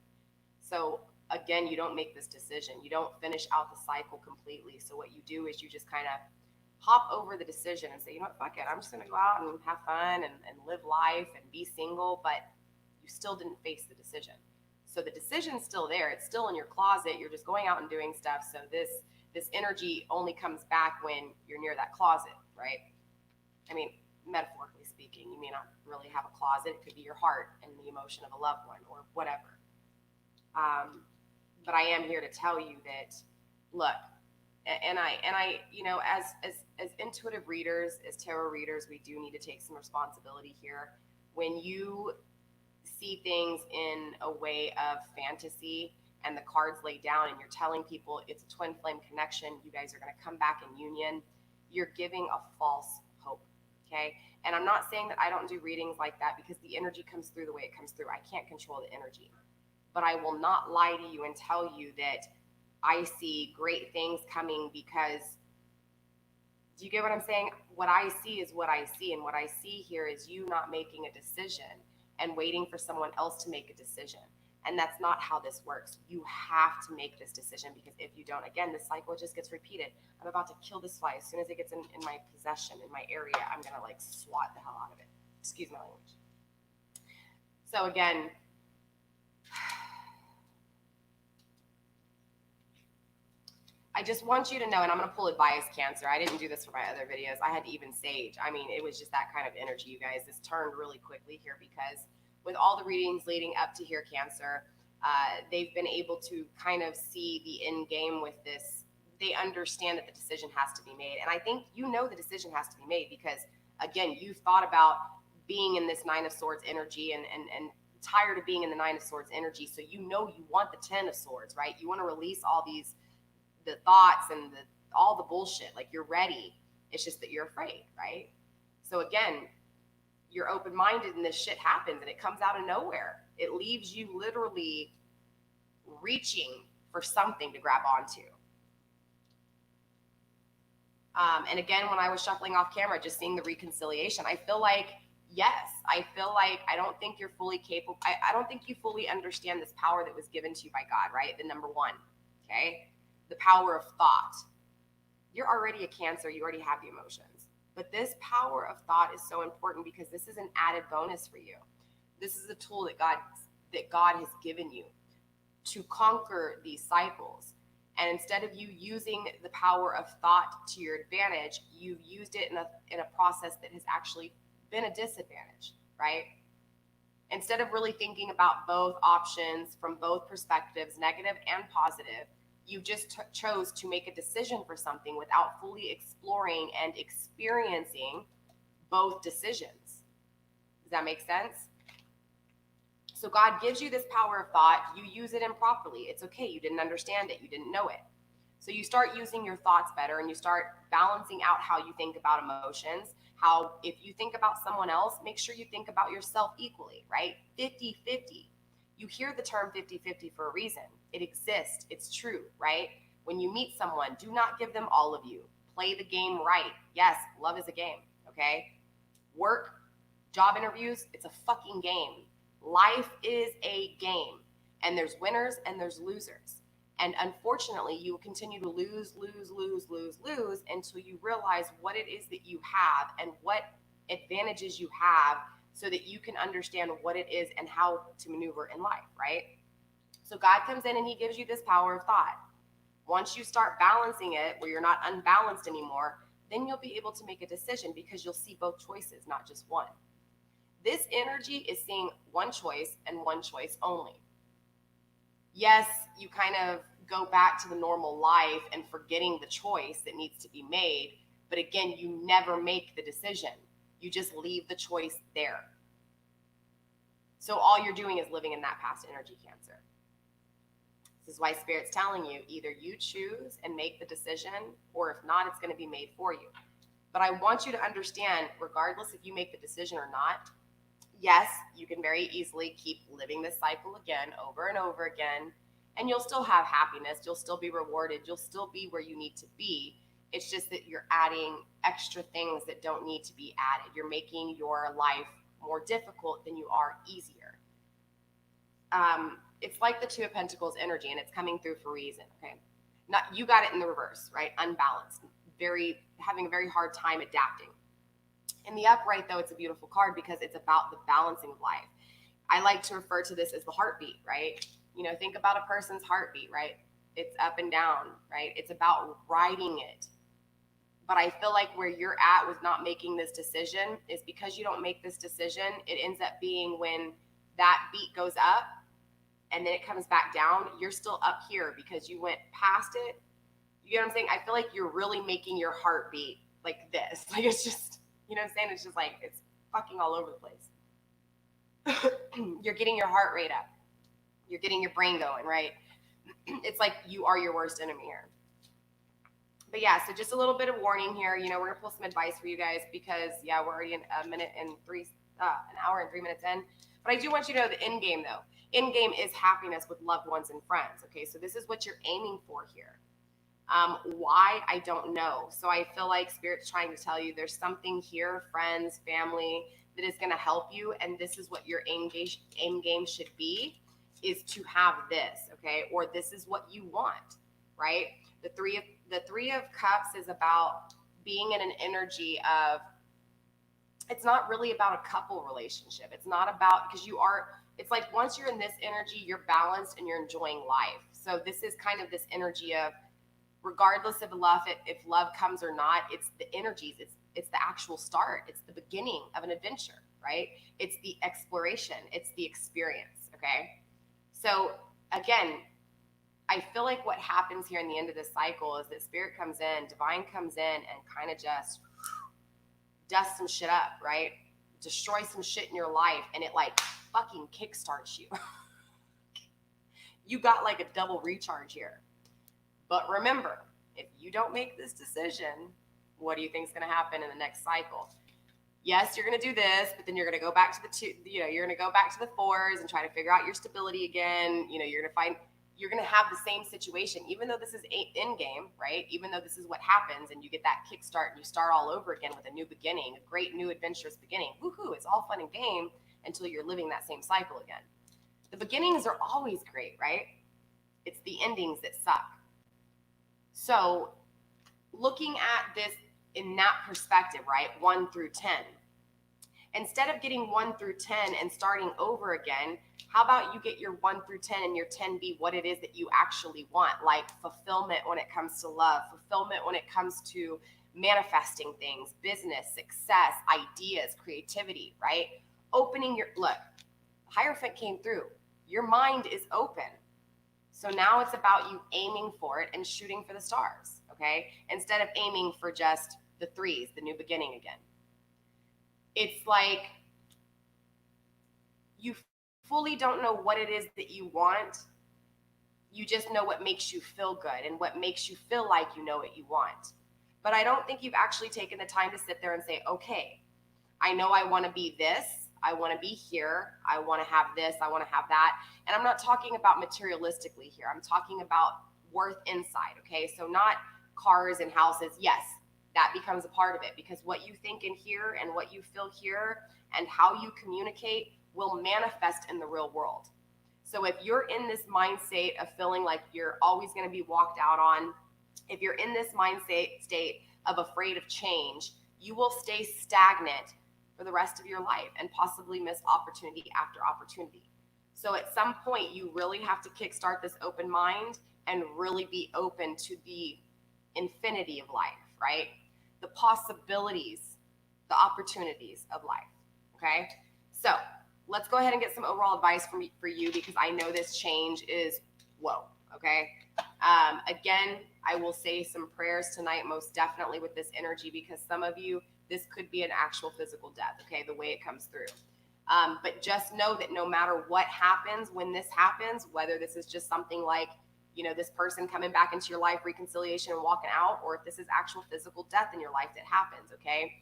So again, you don't make this decision. You don't finish out the cycle completely. So what you do is you just kind of hop over the decision and say, you know what, fuck it. I'm just going to go out and have fun and live life and be single, but you still didn't face the decision. So the decision's still there. It's still in your closet. You're just going out and doing stuff. So this energy only comes back when you're near that closet, right? I mean, metaphorically speaking, you may not really have a closet. It could be your heart and the emotion of a loved one or whatever. But I am here to tell you that, look, and I, as intuitive readers, as tarot readers, we do need to take some responsibility here. When you see things in a way of fantasy and the cards lay down and you're telling people it's a twin flame connection, you guys are going to come back in union, you're giving a false hope. Okay. And I'm not saying that I don't do readings like that because the energy comes through the way it comes through. I can't control the energy, but I will not lie to you and tell you that I see great things coming because, do you get what I'm saying? What I see is what I see. And what I see here is you not making a decision and waiting for someone else to make a decision. And that's not how this works. You have to make this decision because if you don't, again, the cycle just gets repeated. I'm about to kill this fly. As soon as it gets in my possession, in my area, I'm going to like swat the hell out of it. Excuse my language. So again, I just want you to know, and I'm going to pull advice, Cancer. I didn't do this for my other videos. I had to even sage. I mean, it was just that kind of energy, you guys. This turned really quickly here because with all the readings leading up to here, Cancer, they've been able to kind of see the end game with this. They understand that the decision has to be made. And I think the decision has to be made because, again, you've thought about being in this Nine of Swords energy and tired of being in the Nine of Swords energy. So you want the 10 of Swords, right? You want to release all the thoughts and all the bullshit. Like, you're ready. It's just that you're afraid, right? So again, you're open-minded and this shit happens and it comes out of nowhere. It leaves you literally reaching for something to grab onto. And again, when I was shuffling off camera, just seeing the reconciliation, I feel like, yes, I feel like I don't think you're fully capable. I don't think you fully understand this power that was given to you by God, right? The number one, okay? The power of thought. You're already a Cancer. You already have the emotions. But this power of thought is so important because this is an added bonus for you. This is a tool that God has given you to conquer these cycles. And instead of you using the power of thought to your advantage, you've used it in a process that has actually been a disadvantage, right? Instead of really thinking about both options from both perspectives, negative and positive, you just chose to make a decision for something without fully exploring and experiencing both decisions. Does that make sense? So God gives you this power of thought. You use it improperly. It's okay. You didn't understand it. You didn't know it. So you start using your thoughts better and you start balancing out how you think about emotions. How if you think about someone else, make sure you think about yourself equally, right? 50-50. You hear the term 50-50 for a reason. It exists. It's true, right? When you meet someone, do not give them all of you. Play the game right. Yes, love is a game, okay? Work, job interviews, it's a fucking game. Life is a game, and there's winners and there's losers. And unfortunately, you will continue to lose until you realize what it is that you have and what advantages you have so that you can understand what it is and how to maneuver in life, right? So God comes in and he gives you this power of thought. Once you start balancing it where you're not unbalanced anymore, then you'll be able to make a decision because you'll see both choices, not just one. This energy is seeing one choice and one choice only. Yes, you kind of go back to the normal life and forgetting the choice that needs to be made. But again, you never make the decision. You just leave the choice there. So all you're doing is living in that past energy, Cancer. This is why Spirit's telling you, either you choose and make the decision, or if not, it's going to be made for you. But I want you to understand, regardless if you make the decision or not, yes, you can very easily keep living this cycle again, over and over again, and you'll still have happiness. You'll still be rewarded. You'll still be where you need to be. It's just that you're adding extra things that don't need to be added. You're making your life more difficult than you are easier. It's like the Two of Pentacles energy, and it's coming through for a reason, okay? Not, you got it in the reverse, right? Unbalanced, having a very hard time adapting. In the upright, though, it's a beautiful card because it's about the balancing of life. I like to refer to this as the heartbeat, right? You know, think about a person's heartbeat, right? It's up and down, right? It's about riding it. But I feel like where you're at with not making this decision is because you don't make this decision, it ends up being when that beat goes up and then it comes back down, you're still up here because you went past it. You get what I'm saying? I feel like you're really making your heartbeat like this. Like it's just, you know what I'm saying? It's just like, it's fucking all over the place. You're getting your heart rate up. You're getting your brain going, right? It's like you are your worst enemy here. But yeah, so just a little bit of warning here. You know, we're gonna pull some advice for you guys because yeah, we're already an hour and 3 minutes in. But I do want you to know the end game though. End game is happiness with loved ones and friends. Okay, so this is what you're aiming for here. Why? I don't know. So I feel like Spirit's trying to tell you there's something here, friends, family, that is going to help you. And this is what your aim game should be, is to have this, okay? Or this is what you want, right? The three of Cups is about being in an energy of, it's not really about a couple relationship. It's not about, because it's like once you're in this energy, you're balanced and you're enjoying life. So this is kind of this energy of, regardless of love, if love comes or not, it's the energies, it's the actual start, it's the beginning of an adventure, right? It's the exploration, it's the experience, okay? So again, I feel like what happens here in the end of this cycle is that Spirit comes in, Divine comes in, and kind of just dust some shit up, right? Destroy some shit in your life, and it like fucking kickstarts you. You got like a double recharge here. But remember, if you don't make this decision, what do you think is going to happen in the next cycle? yes, you're going to do this, but then you're going to go back to the two, you're going to go back to the fours and try to figure out your stability again. You're going to have the same situation, even though this is in game, right? Even though this is what happens and you get that kickstart and you start all over again with a new beginning, a great new adventurous beginning. Woohoo, it's all fun and game until you're living that same cycle again. The beginnings are always great, right? It's the endings that suck. So looking at this in that perspective, right? 1 through 10. Instead of getting 1 through 10 and starting over again, how about you get your 1 through 10 and your 10 be what it is that you actually want, like fulfillment when it comes to love, fulfillment when it comes to manifesting things, business, success, ideas, creativity, right? Look, Hierophant came through. Your mind is open. So now it's about you aiming for it and shooting for the stars, okay? Instead of aiming for just the threes, the new beginning again. It's like you fully don't know what it is that you want. You just know what makes you feel good and what makes you feel like you know what you want. But I don't think you've actually taken the time to sit there and say, okay, I know I want to be this. I want to be here. I want to have this. I want to have that. And I'm not talking about materialistically here. I'm talking about worth inside, okay? So not cars and houses. Yes, that becomes a part of it, because what you think in here and what you feel here and how you communicate will manifest in the real world. So if you're in this mindset of feeling like you're always going to be walked out on, if you're in this mindset state of afraid of change, you will stay stagnant for the rest of your life and possibly miss opportunity after opportunity. So at some point, you really have to kickstart this open mind and really be open to the infinity of life, right? The possibilities, the opportunities of life, okay? So let's go ahead and get some overall advice for you, because I know this change is whoa, okay? Again, I will say some prayers tonight, most definitely with this energy, because some of you, this could be an actual physical death, okay, the way it comes through. But just know that no matter what happens, when this happens, whether this is just something like, this person coming back into your life, reconciliation and walking out, or if this is actual physical death in your life that happens, okay?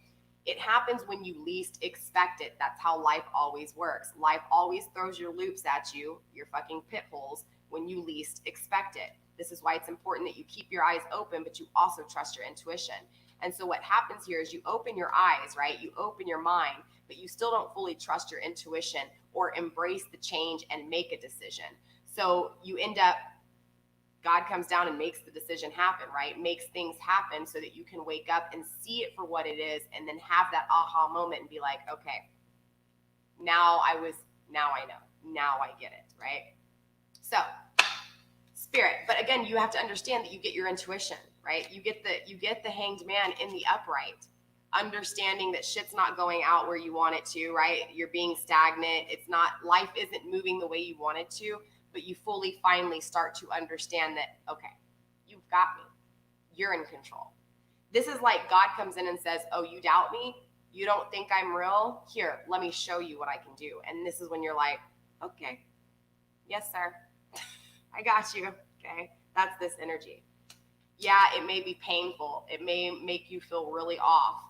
It happens when you least expect it. That's how life always works. Life always throws your loops at you, your fucking pit holes, when you least expect it. This is why it's important that you keep your eyes open, but you also trust your intuition. And so what happens here is you open your eyes, right? You open your mind, but you still don't fully trust your intuition or embrace the change and make a decision. So you end up, God comes down and makes the decision happen, right? Makes things happen so that you can wake up and see it for what it is, and then have that aha moment and be like, okay, now I know, now I get it, right? So Spirit, but again, you have to understand that you get your intuition, right? You get the Hanged Man in the upright, understanding that shit's not going out where you want it to, right? You're being stagnant. It's not, life isn't moving the way you want it to, but you fully finally start to understand that, okay, you've got me. You're in control. This is like God comes in and says, oh, you doubt me? You don't think I'm real? Here, let me show you what I can do. And this is when you're like, okay, yes, sir. I got you. Okay. That's this energy. Yeah, it may be painful. It may make you feel really off,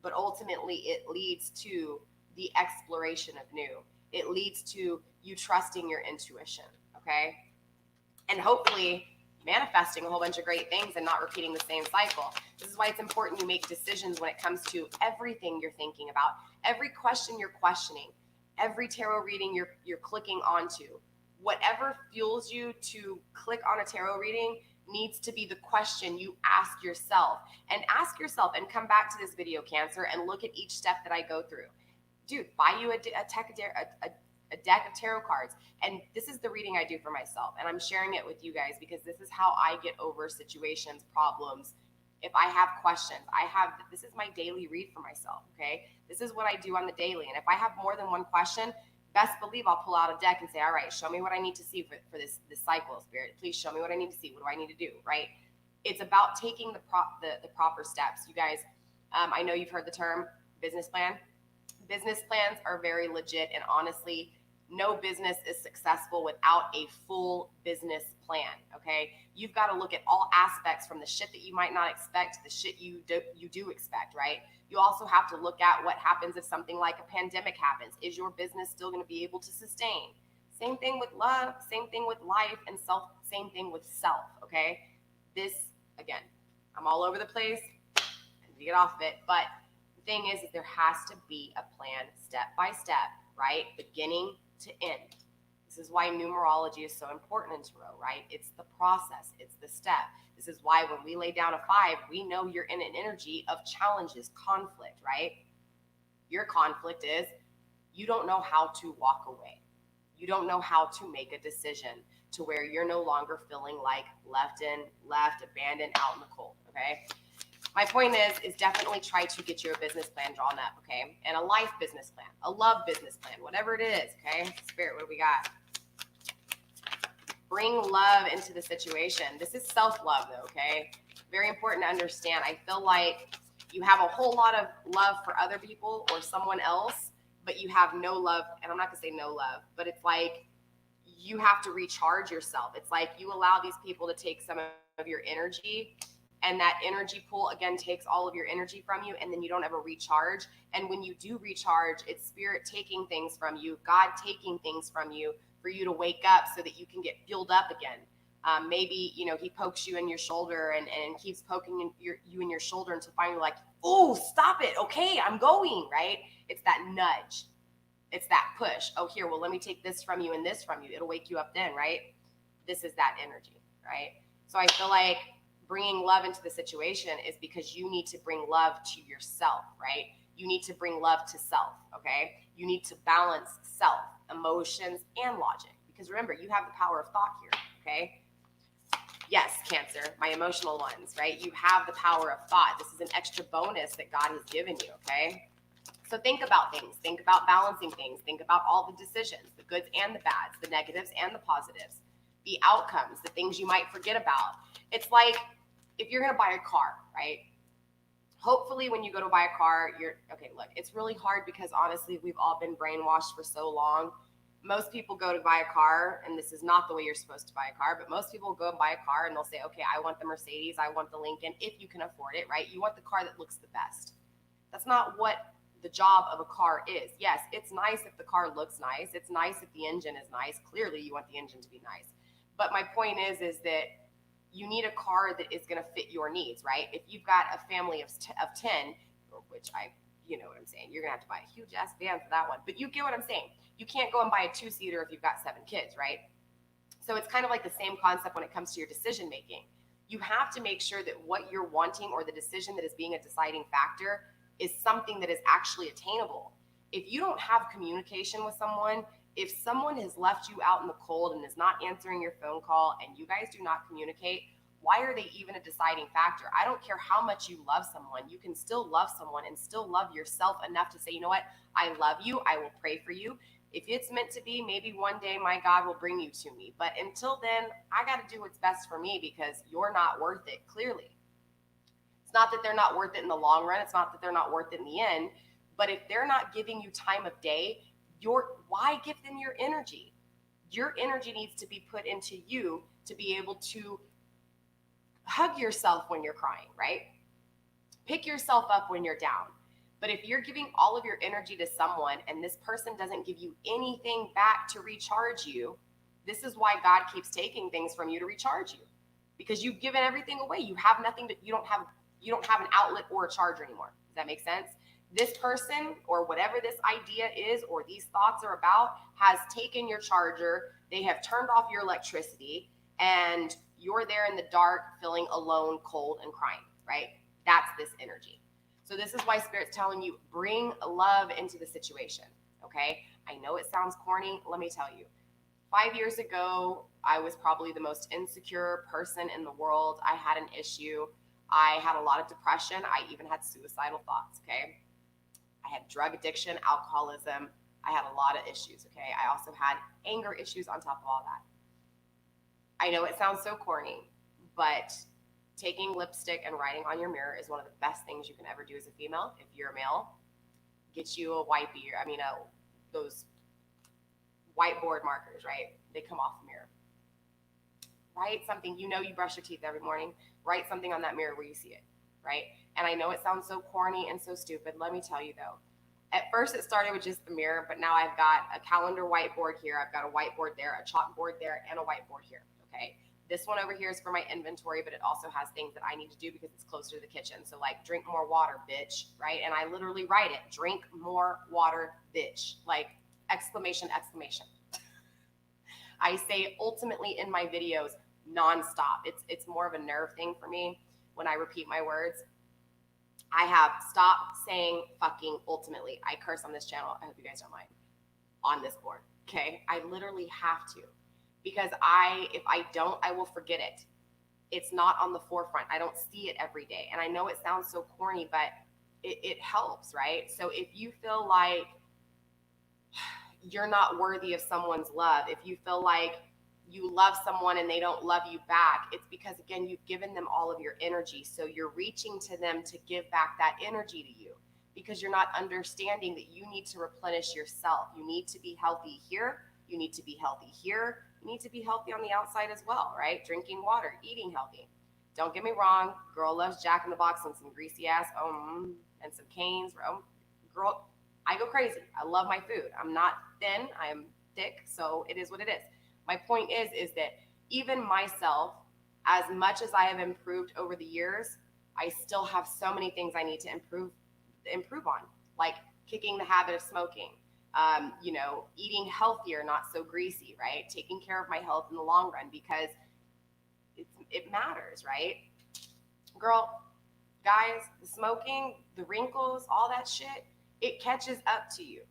but ultimately it leads to the exploration of new. It leads to you trusting your intuition. Okay. And hopefully manifesting a whole bunch of great things and not repeating the same cycle. This is why it's important you make decisions when it comes to everything you're thinking about, every question you're questioning, every tarot reading you're clicking onto. Whatever fuels you to click on a tarot reading needs to be the question you ask yourself, and come back to this video, Cancer, and look at each step that I go through. Dude, buy you a deck of tarot cards. And this is the reading I do for myself. And I'm sharing it with you guys because this is how I get over situations, problems. If I have questions, this is my daily read for myself. Okay. This is what I do on the daily. And if I have more than one question, best believe I'll pull out a deck and say, all right, show me what I need to see for this cycle, Spirit. Please show me what I need to see. What do I need to do? Right. It's about taking the proper steps. You guys, I know you've heard the term business plan. Business plans are very legit. And honestly, No business is successful without a full business plan, okay? You've got to look at all aspects, from the shit that you might not expect to the shit you do expect, right? You also have to look at what happens if something like a pandemic happens. Is your business still going to be able to sustain? Same thing with love, same thing with life, and same thing with self, okay? This, again, I'm all over the place. I need to get off of it, but the thing is there has to be a plan step by step, right? Beginning to end. This is why numerology is so important in tarot, right? It's the process, it's the step. This is why when we lay down a 5, we know you're in an energy of challenges, conflict, right? Your conflict is you don't know how to walk away. You don't know how to make a decision to where you're no longer feeling like left, abandoned, out in the cold, okay? My point is definitely try to get your business plan drawn up, okay? And a life business plan, a love business plan, whatever it is, okay? Spirit, what do we got? Bring love into the situation. This is self-love though, okay? Very important to understand. I feel like you have a whole lot of love for other people or someone else, but you have no love, and I'm not gonna say no love, but it's like you have to recharge yourself. It's like you allow these people to take some of your energy, and that energy pool again takes all of your energy from you, and then you don't ever recharge. And when you do recharge, it's spirit taking things from you, God taking things from you for you to wake up so that you can get fueled up again. Maybe, he pokes you in your shoulder and keeps poking you in your shoulder until finally like, oh, stop it. Okay, I'm going, right? It's that nudge. It's that push. Oh, here, well, let me take this from you and this from you. It'll wake you up then, right? This is that energy, right? So I feel like bringing love into the situation is because you need to bring love to yourself, right? You need to bring love to self, okay? You need to balance self, emotions, and logic. Because remember, you have the power of thought here, okay? Yes, Cancer, my emotional ones, right? You have the power of thought. This is an extra bonus that God has given you, okay? So think about things. Think about balancing things. Think about all the decisions, the goods and the bads, the negatives and the positives, the outcomes, the things you might forget about. It's like if you're going to buy a car, right? Hopefully when you go to buy a car, okay, look, it's really hard because honestly, we've all been brainwashed for so long. Most people go to buy a car, and this is not the way you're supposed to buy a car, but most people go and buy a car and they'll say, okay, I want the Mercedes, I want the Lincoln, if you can afford it, right? You want the car that looks the best. That's not what the job of a car is. Yes, it's nice if the car looks nice. It's nice if the engine is nice. Clearly, you want the engine to be nice. But my point is that you need a car that is going to fit your needs, right? If you've got a family of 10, which you know what I'm saying, you're going to have to buy a huge ass van for that one. But you get what I'm saying. You can't go and buy a 2-seater if you've got 7 kids, right? So it's kind of like the same concept when it comes to your decision making. You have to make sure that what you're wanting or the decision that is being a deciding factor is something that is actually attainable. If you don't have communication with someone, if someone has left you out in the cold and is not answering your phone call and you guys do not communicate, why are they even a deciding factor? I don't care how much you love someone. You can still love someone and still love yourself enough to say, you know what? I love you. I will pray for you. If it's meant to be, maybe one day my God will bring you to me. But until then, I got to do what's best for me because you're not worth it, clearly. It's not that they're not worth it in the long run. It's not that they're not worth it in the end. But if they're not giving you time of day, why give them your energy? Your energy needs to be put into you to be able to hug yourself when you're crying, right? Pick yourself up when you're down. But if you're giving all of your energy to someone and this person doesn't give you anything back to recharge you, this is why God keeps taking things from you to recharge you. Because you've given everything away. You have nothing you don't have an outlet or a charger anymore. Does that make sense? This person or whatever this idea is or these thoughts are about has taken your charger. They have turned off your electricity and you're there in the dark feeling alone, cold, and crying, right? That's this energy. So this is why Spirit's telling you, bring love into the situation, okay? I know it sounds corny. Let me tell you. 5 years ago, I was probably the most insecure person in the world. I had an issue. I had a lot of depression. I even had suicidal thoughts, okay? I had drug addiction, alcoholism. I had a lot of issues, okay? I also had anger issues on top of all that. I know it sounds so corny, but taking lipstick and writing on your mirror is one of the best things you can ever do as a female. If you're a male, get you a wipey, those whiteboard markers, right? They come off the mirror. Write something. You brush your teeth every morning. Write something on that mirror where you see it, right? And I know it sounds so corny and so stupid. Let me tell you though, at first it started with just the mirror, but now I've got a calendar whiteboard here. I've got a whiteboard there, a chalkboard there, and a whiteboard here, okay? This one over here is for my inventory, but it also has things that I need to do because it's closer to the kitchen. So like, drink more water, bitch, right? And I literally write it, drink more water, bitch, like exclamation, exclamation. I say ultimately in my videos nonstop. It's more of a nerve thing for me when I repeat my words. I have stopped saying fucking ultimately. I curse on this channel. I hope you guys don't mind. On this board, okay? I literally have to, because if I don't, I will forget it. It's not on the forefront. I don't see it every day. And I know it sounds so corny, but it helps, right? So if you feel like you're not worthy of someone's love, if you feel like you love someone and they don't love you back, it's because, again, you've given them all of your energy. So you're reaching to them to give back that energy to you, because you're not understanding that you need to replenish yourself. You need to be healthy here. You need to be healthy here. You need to be healthy on the outside as well, right? Drinking water, eating healthy. Don't get me wrong. Girl loves Jack in the Box and some greasy ass, and some Cane's. Girl, I go crazy. I love my food. I'm not thin. I am thick. So it is what it is. My point is that even myself, as much as I have improved over the years, I still have so many things I need to improve on, like kicking the habit of smoking, eating healthier, not so greasy, right? Taking care of my health in the long run, because it matters, right? Girl, guys, the smoking, the wrinkles, all that shit, it catches up to you.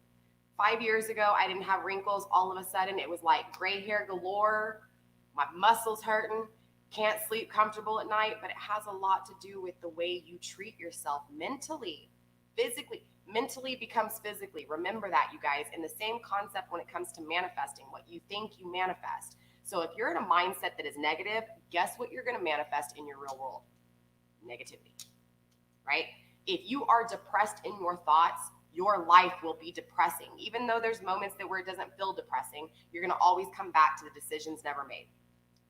5 years ago, I didn't have wrinkles. All of a sudden, it was like gray hair galore, my muscles hurting, can't sleep comfortable at night. But it has a lot to do with the way you treat yourself mentally, physically. Mentally becomes physically. Remember that, you guys. And the same concept when it comes to manifesting. What you think, you manifest. So if you're in a mindset that is negative, guess what you're going to manifest in your real world? Negativity, right? If you are depressed in your thoughts, your life will be depressing. Even though there's moments where it doesn't feel depressing, you're going to always come back to the decisions never made.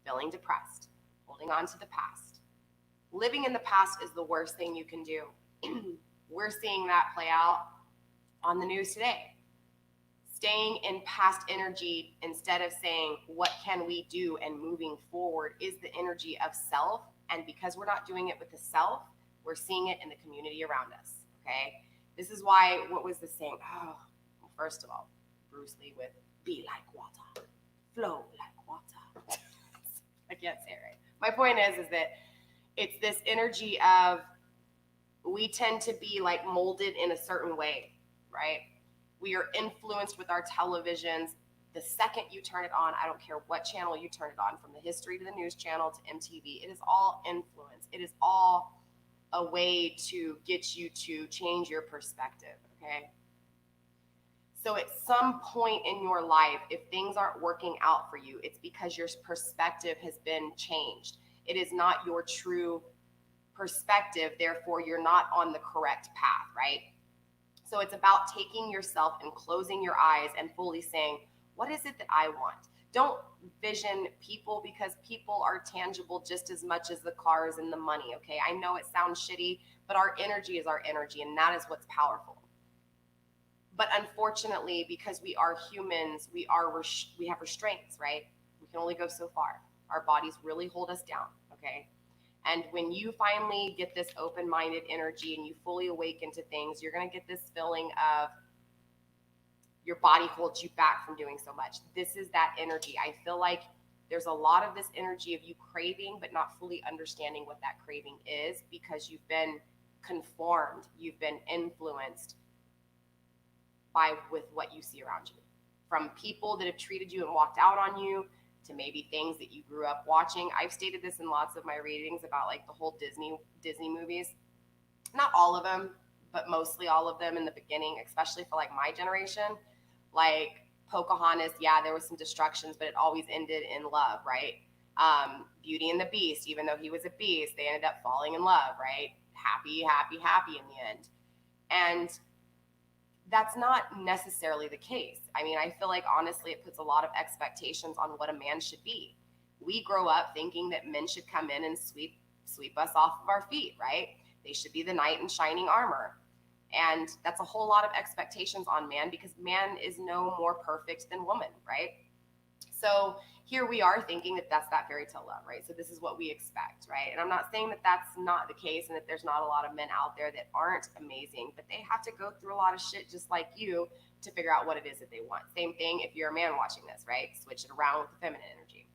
Feeling depressed, holding on to the past. Living in the past is the worst thing you can do. We're seeing that play out on the news today. Staying in past energy instead of saying, what can we do, and moving forward is the energy of self. And because we're not doing it with the self, we're seeing it in the community around us, okay? This is why, what was the saying? Oh, well, first of all, Bruce Lee with be like water, flow like water. I can't say it right. My point is that it's this energy of, we tend to be like molded in a certain way, right? We are influenced with our televisions. The second you turn it on, I don't care what channel you turn it on, from the history to the news channel to MTV, it is all influence. It is all a way to get you to change your perspective, okay? So at some point in your life, if things aren't working out for you, it's because your perspective has been changed. It is not your true perspective, therefore you're not on the correct path, right? So it's about taking yourself and closing your eyes and fully saying, what is it that I want? Don't vision people, because people are tangible just as much as the cars and the money, okay? I know it sounds shitty, but our energy is our energy, and that is what's powerful. But unfortunately, because we are humans, we have restraints, right? We can only go so far. Our bodies really hold us down, okay? And when you finally get this open-minded energy and you fully awaken to things, you're going to get this feeling of your body holds you back from doing so much. This is that energy. I feel like there's a lot of this energy of you craving, but not fully understanding what that craving is, because you've been conformed, you've been influenced with what you see around you. From people that have treated you and walked out on you, to maybe things that you grew up watching. I've stated this in lots of my readings about like the whole Disney movies. Not all of them, but mostly all of them in the beginning, especially for like my generation. Like Pocahontas, yeah, there was some destructions, but it always ended in love, right? Beauty and the Beast, even though he was a beast, they ended up falling in love, right? Happy, happy, happy in the end. And That's not necessarily the case. I mean, I feel like honestly, it puts a lot of expectations on what a man should be. We grow up thinking that men should come in and sweep us off of our feet, right? They should be the knight in shining armor. And that's a whole lot of expectations on man because man is no more perfect than woman, right? So here we are thinking that that's that fairy tale love, right? So this is what we expect, right? And I'm not saying that that's not the case and that there's not a lot of men out there that aren't amazing, but they have to go through a lot of shit just like you to figure out what it is that they want. Same thing if you're a man watching this, right? Switch it around with the feminine energy.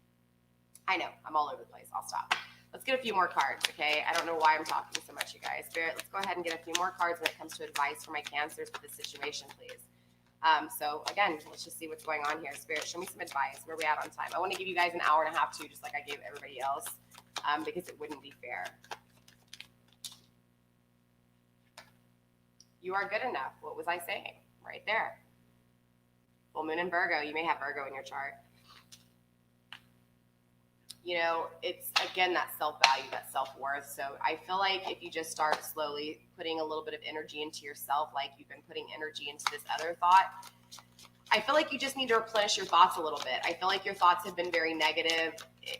I know, I'm all over the place. I'll stop. Let's get a few more cards, okay? I don't know why I'm talking so much, you guys. Spirit, let's go ahead and get a few more cards when it comes to advice for my Cancers for this situation, please. So again, let's just see what's going on here. Spirit, show me some advice. Where are we at on time? I want to give you guys an hour and a half too, just like I gave everybody else, because it wouldn't be fair. You are good enough. What was I saying? Right there. Full moon in Virgo. You may have Virgo in your chart. You know, it's, again, that self-value, that self-worth. So I feel like if you just start slowly putting a little bit of energy into yourself, like you've been putting energy into this other thought, I feel like you just need to replenish your thoughts a little bit. I feel like your thoughts have been very negative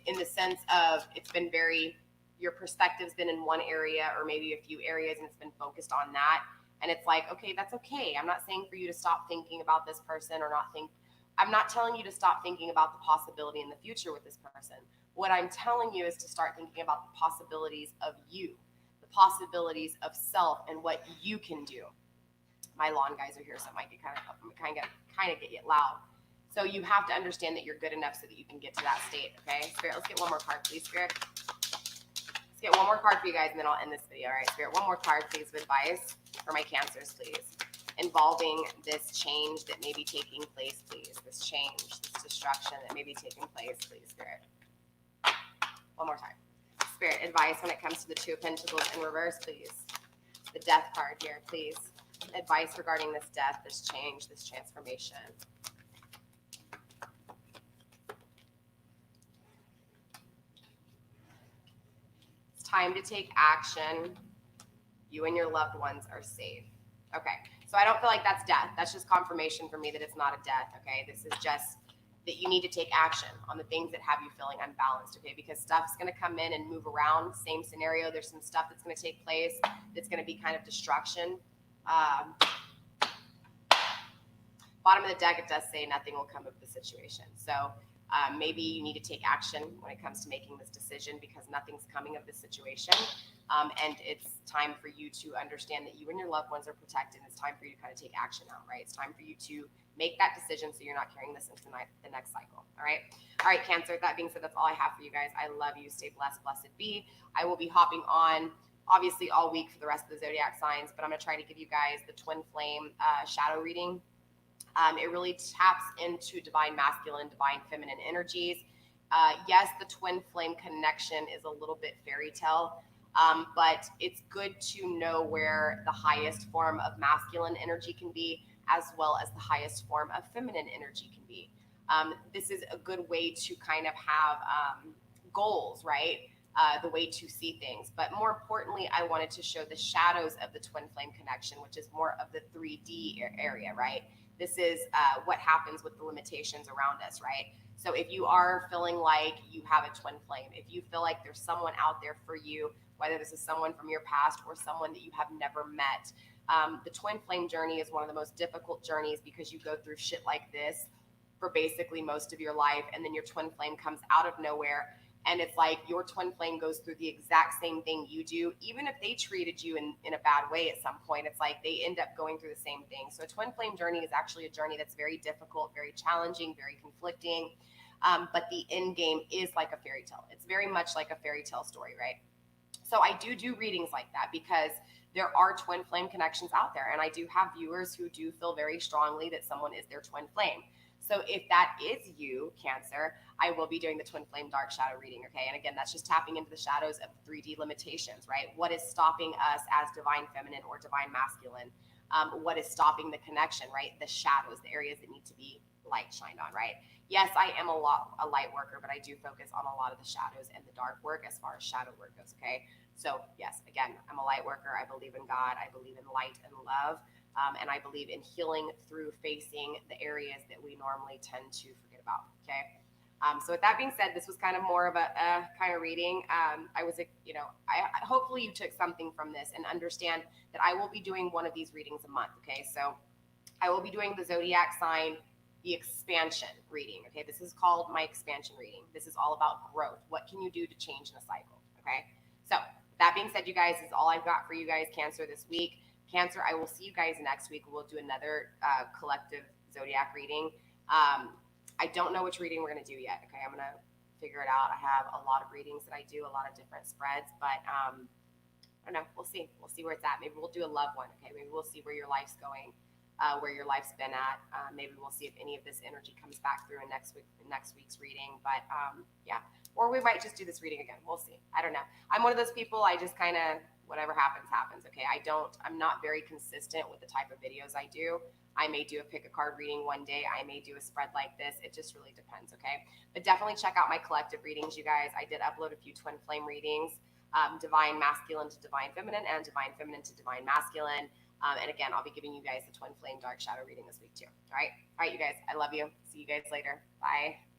in the sense of it's been very, your perspective's been in one area or maybe a few areas and it's been focused on that. And it's like, okay, that's okay. I'm not saying for you to stop thinking about this person or not think, I'm not telling you to stop thinking about the possibility in the future with this person. What I'm telling you is to start thinking about the possibilities of you, the possibilities of self and what you can do. My lawn guys are here, so it might get kind of get loud. So you have to understand that you're good enough so that you can get to that state, okay? Spirit, let's get one more card, please, Spirit. Let's get one more card for you guys, and then I'll end this video. All right, Spirit, one more card, please, of advice for my Cancers, please, involving this change that may be taking place, please. This change, this destruction that may be taking place, please, Spirit. One more time. Spirit, advice when it comes to the Two of Pentacles in reverse, please. The Death card here, please. Advice regarding this death, this change, this transformation. It's time to take action. You and your loved ones are safe. Okay, so I don't feel like that's death. That's just confirmation for me that it's not a death, okay? This is just that you need to take action on the things that have you feeling unbalanced, okay? Because stuff's gonna come in and move around. Same scenario, there's some stuff that's gonna take place that's gonna be kind of destruction. Bottom of the deck, it does say nothing will come of the situation. So maybe you need to take action when it comes to making this decision because nothing's coming of this situation. And it's time for you to understand that you and your loved ones are protected. It's time for you to kind of take action now, right? It's time for you to make that decision so you're not carrying this into the next cycle, all right? All right, Cancer, that being said, that's all I have for you guys. I love you. Stay blessed, blessed be. I will be hopping on obviously all week for the rest of the zodiac signs, but I'm going to try to give you guys the twin flame shadow reading. It really taps into divine masculine, divine feminine energies. Yes, the twin flame connection is a little bit fairy tale, but it's good to know where the highest form of masculine energy can be, as well as the highest form of feminine energy can be. This is a good way to kind of have goals, right? The way to see things. But more importantly, I wanted to show the shadows of the twin flame connection, which is more of the 3D area, right? This is what happens with the limitations around us, right? So if you are feeling like you have a twin flame, if you feel like there's someone out there for you, whether this is someone from your past or someone that you have never met, the twin flame journey is one of the most difficult journeys because you go through shit like this for basically most of your life, and then your twin flame comes out of nowhere, and it's like your twin flame goes through the exact same thing you do. Even if they treated you in a bad way at some point, it's like they end up going through the same thing. So a twin flame journey is actually a journey that's very difficult, very challenging, very conflicting, but the end game is like a fairy tale. It's very much like a fairy tale story, right? So I do readings like that because there are twin flame connections out there. And I do have viewers who do feel very strongly that someone is their twin flame. So if that is you, Cancer, I will be doing the twin flame dark shadow reading, okay? And again, that's just tapping into the shadows of 3D limitations, right? What is stopping us as divine feminine or divine masculine? What is stopping the connection, right? The shadows, the areas that need to be light shined on, right? Yes, I am a light worker, but I do focus on a lot of the shadows and the dark work as far as shadow work goes, okay? So yes, again, I'm a light worker. I believe in God. I believe in light and love. And I believe in healing through facing the areas that we normally tend to forget about. Okay. So with that being said, this was kind of more of a kind of reading. I hopefully you took something from this and understand that I will be doing one of these readings a month. Okay. So I will be doing the zodiac sign, the expansion reading. Okay. This is called my expansion reading. This is all about growth. What can you do to change in a cycle? Okay. So that being said, you guys, this is all I've got for you guys, Cancer, this week. Cancer, I will see you guys next week. We'll do another collective zodiac reading. I don't know which reading we're going to do yet. Okay, I'm going to figure it out. I have a lot of readings that I do, a lot of different spreads, but I don't know. We'll see. We'll see where it's at. Maybe we'll do a love one. Okay, maybe we'll see where your life's going, where your life's been at. Maybe we'll see if any of this energy comes back through in next week's reading. But yeah, or we might just do this reading again. We'll see. I don't know. I'm one of those people. I just kind of whatever happens, happens. Okay, I'm not very consistent with the type of videos I do. I may do a pick a card reading one day. I may do a spread like this. It just really depends, okay? But definitely check out my collective readings, you guys. I did upload a few twin flame readings, divine masculine to divine feminine and divine feminine to divine masculine. And again, I'll be giving you guys the twin flame dark shadow reading this week too. All right, you guys. I love you. See you guys later. Bye.